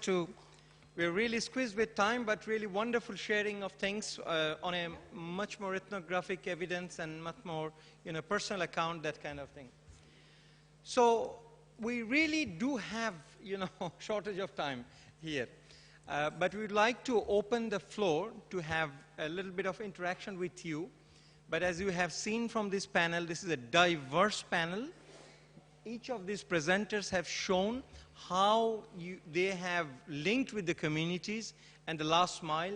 We're really squeezed with time, but really wonderful sharing of things on a much more ethnographic evidence and much more, personal account, that kind of thing. So we really do have, shortage of time here. But we'd like to open the floor to have a little bit of interaction with you. But as you have seen from this panel, this is a diverse panel. Each of these presenters have shown how they have linked with the communities and the last mile,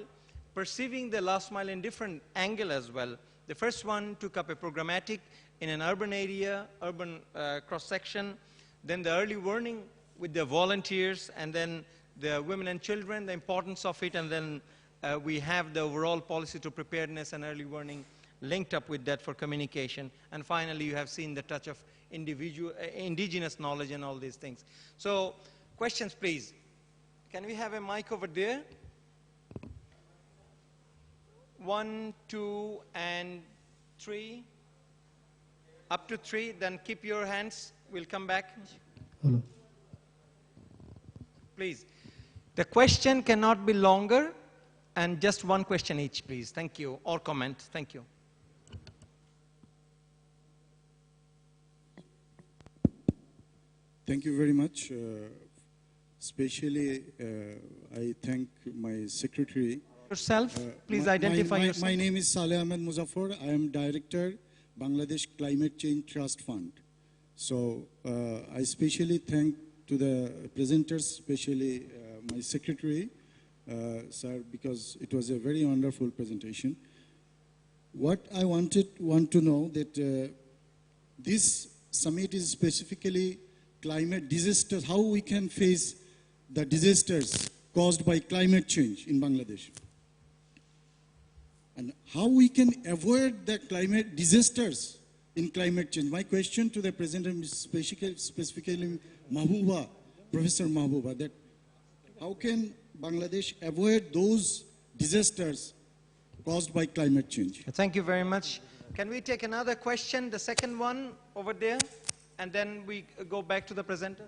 perceiving the last mile in different angle as well. The first one took up a programmatic in an urban area, urban cross-section, then the early warning with the volunteers, and then the women and children, the importance of it, and then we have the overall policy to preparedness and early warning linked up with that for communication. And finally, you have seen the touch of indigenous knowledge and all these things. So, questions, please. Can we have a mic over there? 1, 2, and 3. Up to 3, then keep your hands. We'll come back. Hello. Please. The question cannot be longer, and just one question each, please. Thank you. Or comment. Thank you. Thank you very much. Especially, I thank my secretary. Yourself, please identify yourself. My name is Saleh Ahmed Muzaffar. I am Director, Bangladesh Climate Change Trust Fund. So I especially thank to the presenters, especially my secretary, sir, because it was a very wonderful presentation. What I want to know that this summit is specifically climate disasters, how we can face the disasters caused by climate change in Bangladesh. And how we can avoid the climate disasters in climate change. My question to the President is specifically Mahbooba, Professor Mahbooba, that how can Bangladesh avoid those disasters caused by climate change? Thank you very much. Can we take another question, the second one over there? And then we go back to the presenter.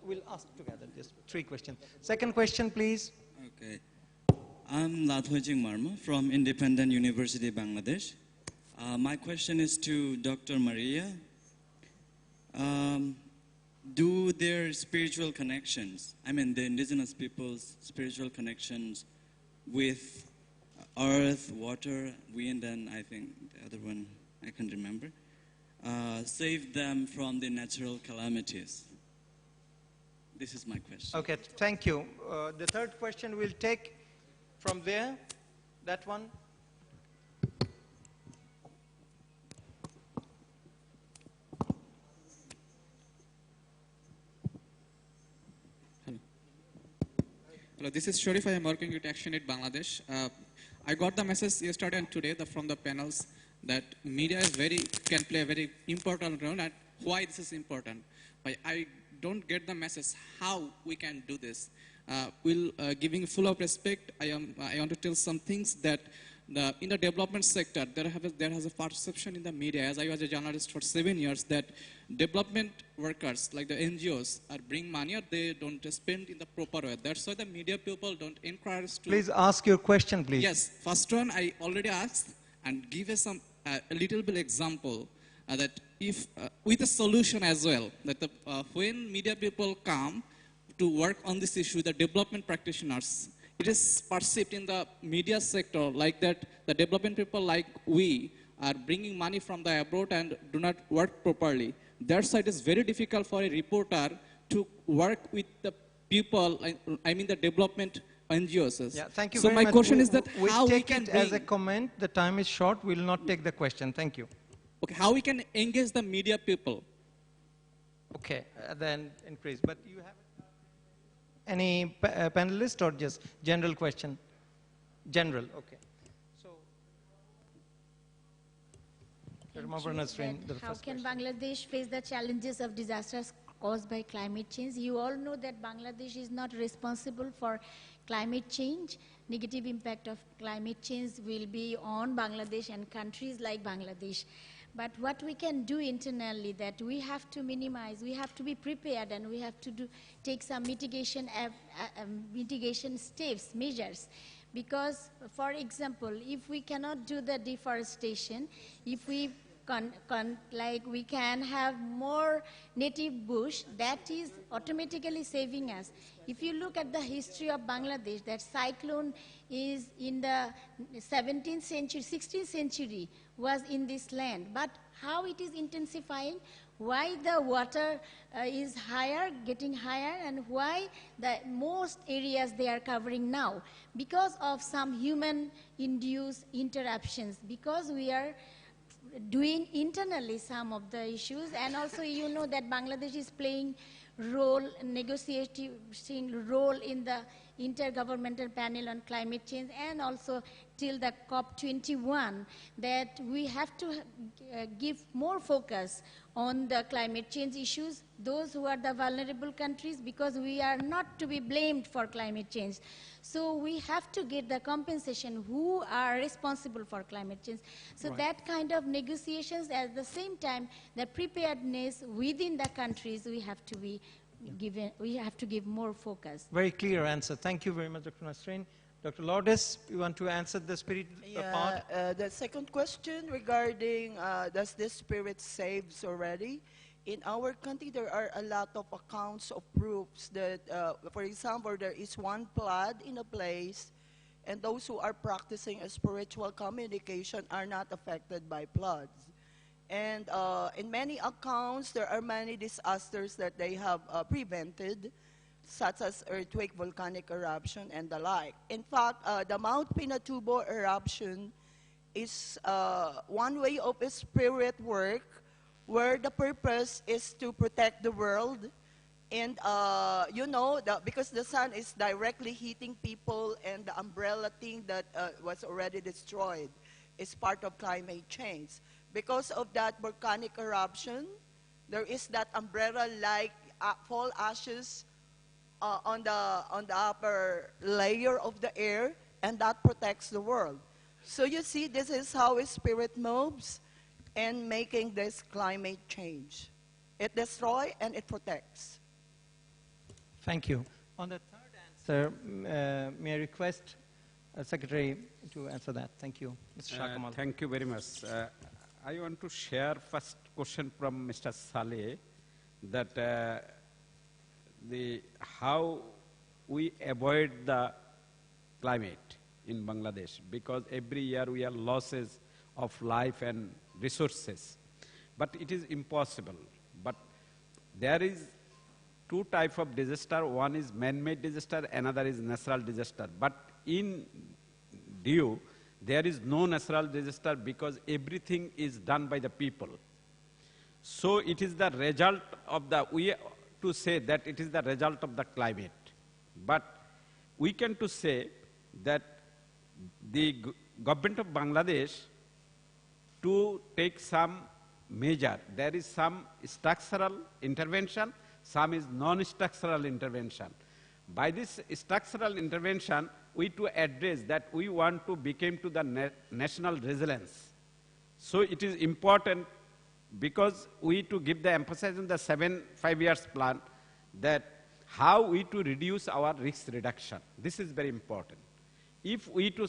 We'll ask together, just 3 questions. Second question, please. Okay. I'm Lathoijing Marma from Independent University, Bangladesh. My question is to Dr. Maria. Do their spiritual connections, I mean the indigenous people's spiritual connections with earth, water, wind, and I think the other one I can't remember, save them from the natural calamities? This is my question. Okay, thank you. The third question we'll take from there, that one. Hello, this is Sharif. I am working with Action Aid Bangladesh. I got the message yesterday and today from the panels that media is can play a very important role and why this is important. But I don't get the message how we can do this. Giving full of respect, I want to tell some things that in the development sector, there has a perception in the media, as I was a journalist for 7 years, that development workers, like the NGOs, are bring money or they don't spend in the proper way. That's why the media people don't encourage to... Please ask your question, please. Yes, first one I already asked and give us a little bit example that if, with a solution as well, that when media people come to work on this issue, the development practitioners, it is perceived in the media sector like that the development people like we are bringing money from the abroad and do not work properly. That's why it is very difficult for a reporter to work with the people, I mean the development NGOs. Yeah, thank you so very my much. question is that we how take we can it as a comment. The time is short. We will not take the question. Thank you. Okay, how we can engage the media people? Okay, then increase. But you have any panelist or just general question? General, okay. So, How can Bangladesh face the challenges of disasters caused by climate change? You all know that Bangladesh is not responsible for climate change. Negative impact of climate change will be on Bangladesh and countries like Bangladesh. But what we can do internally, that we have to minimize, we have to be prepared, and we have to take some mitigation steps, measures. Because, for example, if we cannot do the deforestation, if we we can have more native bush, that is automatically saving us. If you look at the history of Bangladesh, that cyclone is in the 17th century, 16th century was in this land. But how it is intensifying, why the water is higher, getting higher, and why the most areas they are covering now? Because of some human-induced interruptions, because we are doing internally some of the issues, and also you know that Bangladesh is playing negotiating role in the Intergovernmental Panel on Climate Change, and also till the COP21, that we have to give more focus on the climate change issues, those who are the vulnerable countries, because we are not to be blamed for climate change. So we have to get the compensation who are responsible for climate change. So Right. that kind of negotiations, at the same time, the preparedness within the countries, we have to be given, we have to give more focus. Very clear answer. Thank you very much, Dr. Nasreen. Dr. Lourdes, you want to answer the spirit part? The second question regarding does this spirit saves already? In our country, there are a lot of accounts of proofs that, for example, there is one flood in a place, and those who are practicing a spiritual communication are not affected by floods. And in many accounts, there are many disasters that they have prevented, such as earthquake, volcanic eruption, and the like. In fact, the Mount Pinatubo eruption is one way of a spirit work where the purpose is to protect the world. And you know, because the sun is directly hitting people, and the umbrella thing that was already destroyed is part of climate change. Because of that volcanic eruption, there is that umbrella-like fall ashes on the upper layer of the air, and that protects the world. So you see, this is how a spirit moves in making this climate change. It destroys and it protects. Thank you. On the third answer, may I request Secretary to answer that? Thank you, Mr. Shah Kamal. Thank you very much. I want to share first question from Mr. Saleh, that how we avoid the climate in Bangladesh, because every year we have losses of life and resources. But it is impossible. But there is two types of disaster. One is man-made disaster, another is natural disaster. But in due, there is no natural disaster because everything is done by the people. So it is the result of the, we to say that it is the result of the climate. But we can to say that the government of Bangladesh to take some measure. There is some structural intervention, some is non-structural intervention. By this structural intervention, we to address that we want to become to the national resilience. So it is important because we to give the emphasis in the 5 years plan that how we to reduce our risk reduction. This is very important. If we to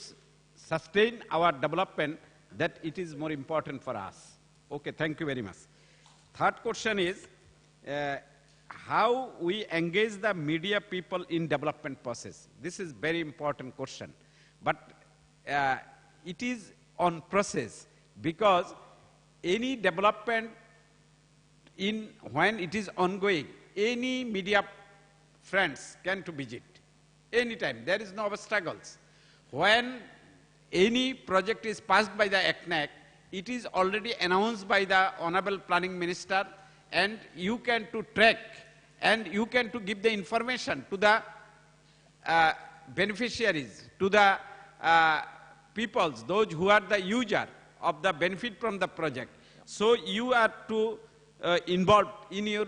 sustain our development, that it is more important for us. Okay, thank you very much. Third question is how we engage the media people in development process. This is very important question. But it is on process because any development when it is ongoing, any media friends can to visit anytime. There is no obstacles. When any project is passed by the ACNAC, it is already announced by the Honorable Planning Minister, and you can to track and you can to give the information to the beneficiaries, to the peoples, those who are the user of the benefit from the project. So you are to involved in your,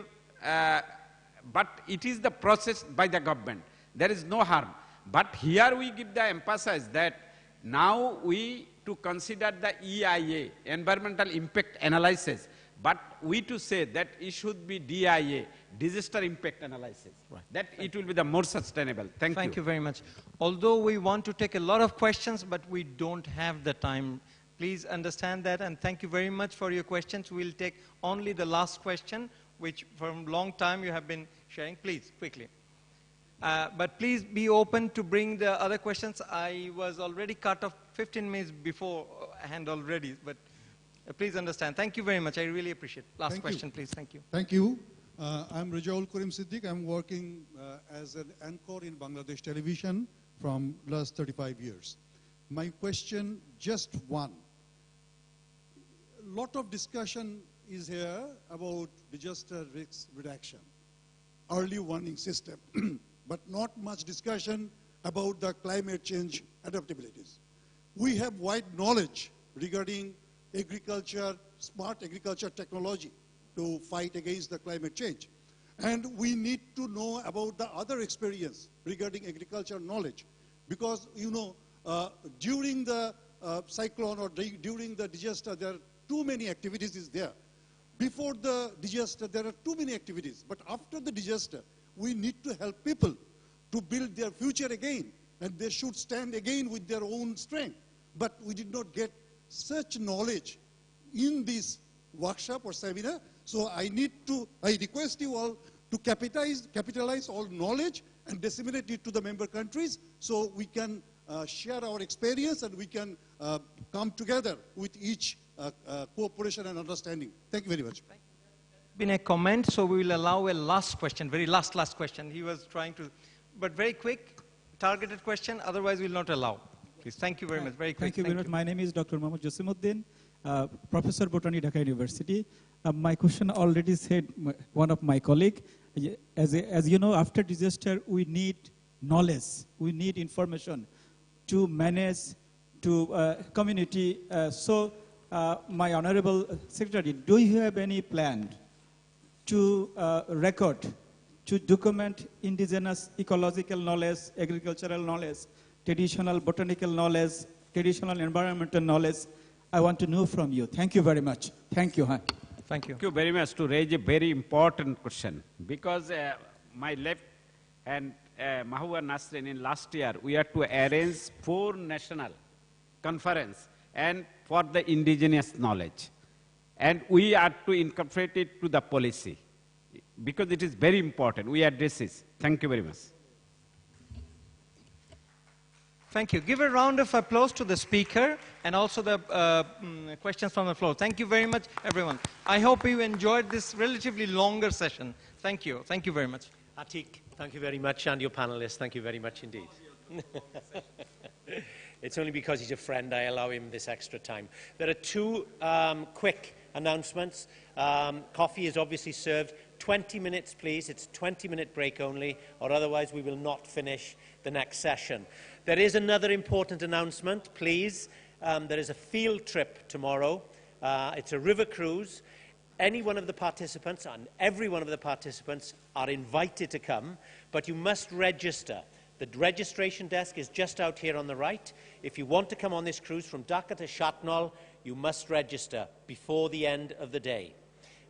but it is the process by the government. There is no harm. But here we give the emphasis that now we to consider the EIA, Environmental Impact Analysis, but we to say that it should be DIA, Disaster Impact Analysis. Right. That it will be the more sustainable. Thank you. Thank you very much. Although we want to take a lot of questions, but we don't have the time. Please understand that, and thank you very much for your questions. We'll take only the last question, which from long time you have been sharing. Please, quickly. But please be open to bring the other questions. I was already cut off 15 minutes beforehand already, but please understand. Thank you very much. I really appreciate it. Last question, please. Thank you. Thank you. I'm Rajaul Karim Siddiq. I'm working as an anchor in Bangladesh television from last 35 years. My question, just one. A lot of discussion is here about disaster risk reduction, early warning system, but not much discussion about the climate change adaptabilities. We have wide knowledge regarding agriculture, smart agriculture technology to fight against the climate change. And we need to know about the other experience regarding agriculture knowledge. Because, you know, during the cyclone or during the disaster, there are too many activities is there. Before the disaster, there are too many activities. But after the disaster, we need to help people to build their future again. And they should stand again with their own strength. But we did not get such knowledge in this workshop or seminar. So I request you all to capitalize all knowledge and disseminate it to the member countries so we can share our experience and we can come together with each cooperation and understanding. Thank you very much. Been a comment, so we will allow a last question, very last question. He was trying to, but very quick, targeted question, otherwise we will not allow. Please, thank you very much, very quick. Thank you very much. My name is Dr. Mohammad Jasimuddin, Professor Botany, Dhaka University. My question already said one of my colleagues. As you know, after disaster, we need knowledge, we need information to manage to community. So, my Honorable Secretary, do you have any plan to record, to document indigenous ecological knowledge, agricultural knowledge, traditional botanical knowledge, traditional environmental knowledge? I want to know from you. Thank you very much. Thank you. Thank you. Thank you very much to raise a very important question. Because my left and Mahua Nasrin in last year, we had to arrange 4 national conference and for the indigenous knowledge. And we are to incorporate it to the policy. Because it is very important. We address this. Thank you very much. Thank you. Give a round of applause to the speaker and also the questions from the floor. Thank you very much, everyone. I hope you enjoyed this relatively longer session. Thank you. Thank you very much. Atik, thank you very much, and your panelists, thank you very much indeed. It's only because he's a friend I allow him this extra time. There are 2 quick announcements. Coffee is obviously served 20 minutes, please. It's a 20-minute break only, or otherwise we will not finish the next session. There is another important announcement, please. There is a field trip tomorrow. It's a river cruise. Any one of the participants, and every one of the participants, are invited to come, but you must register. The registration desk is just out here on the right. If you want to come on this cruise from Dhaka to Shatnal, you must register before the end of the day.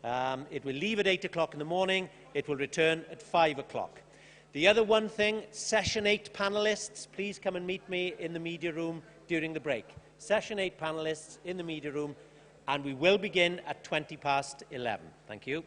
It will leave at 8 o'clock in the morning. It will return at 5 o'clock. The other one thing, Session 8 panelists, please come and meet me in the media room during the break. Session 8 panelists in the media room, and we will begin at 11:20. Thank you.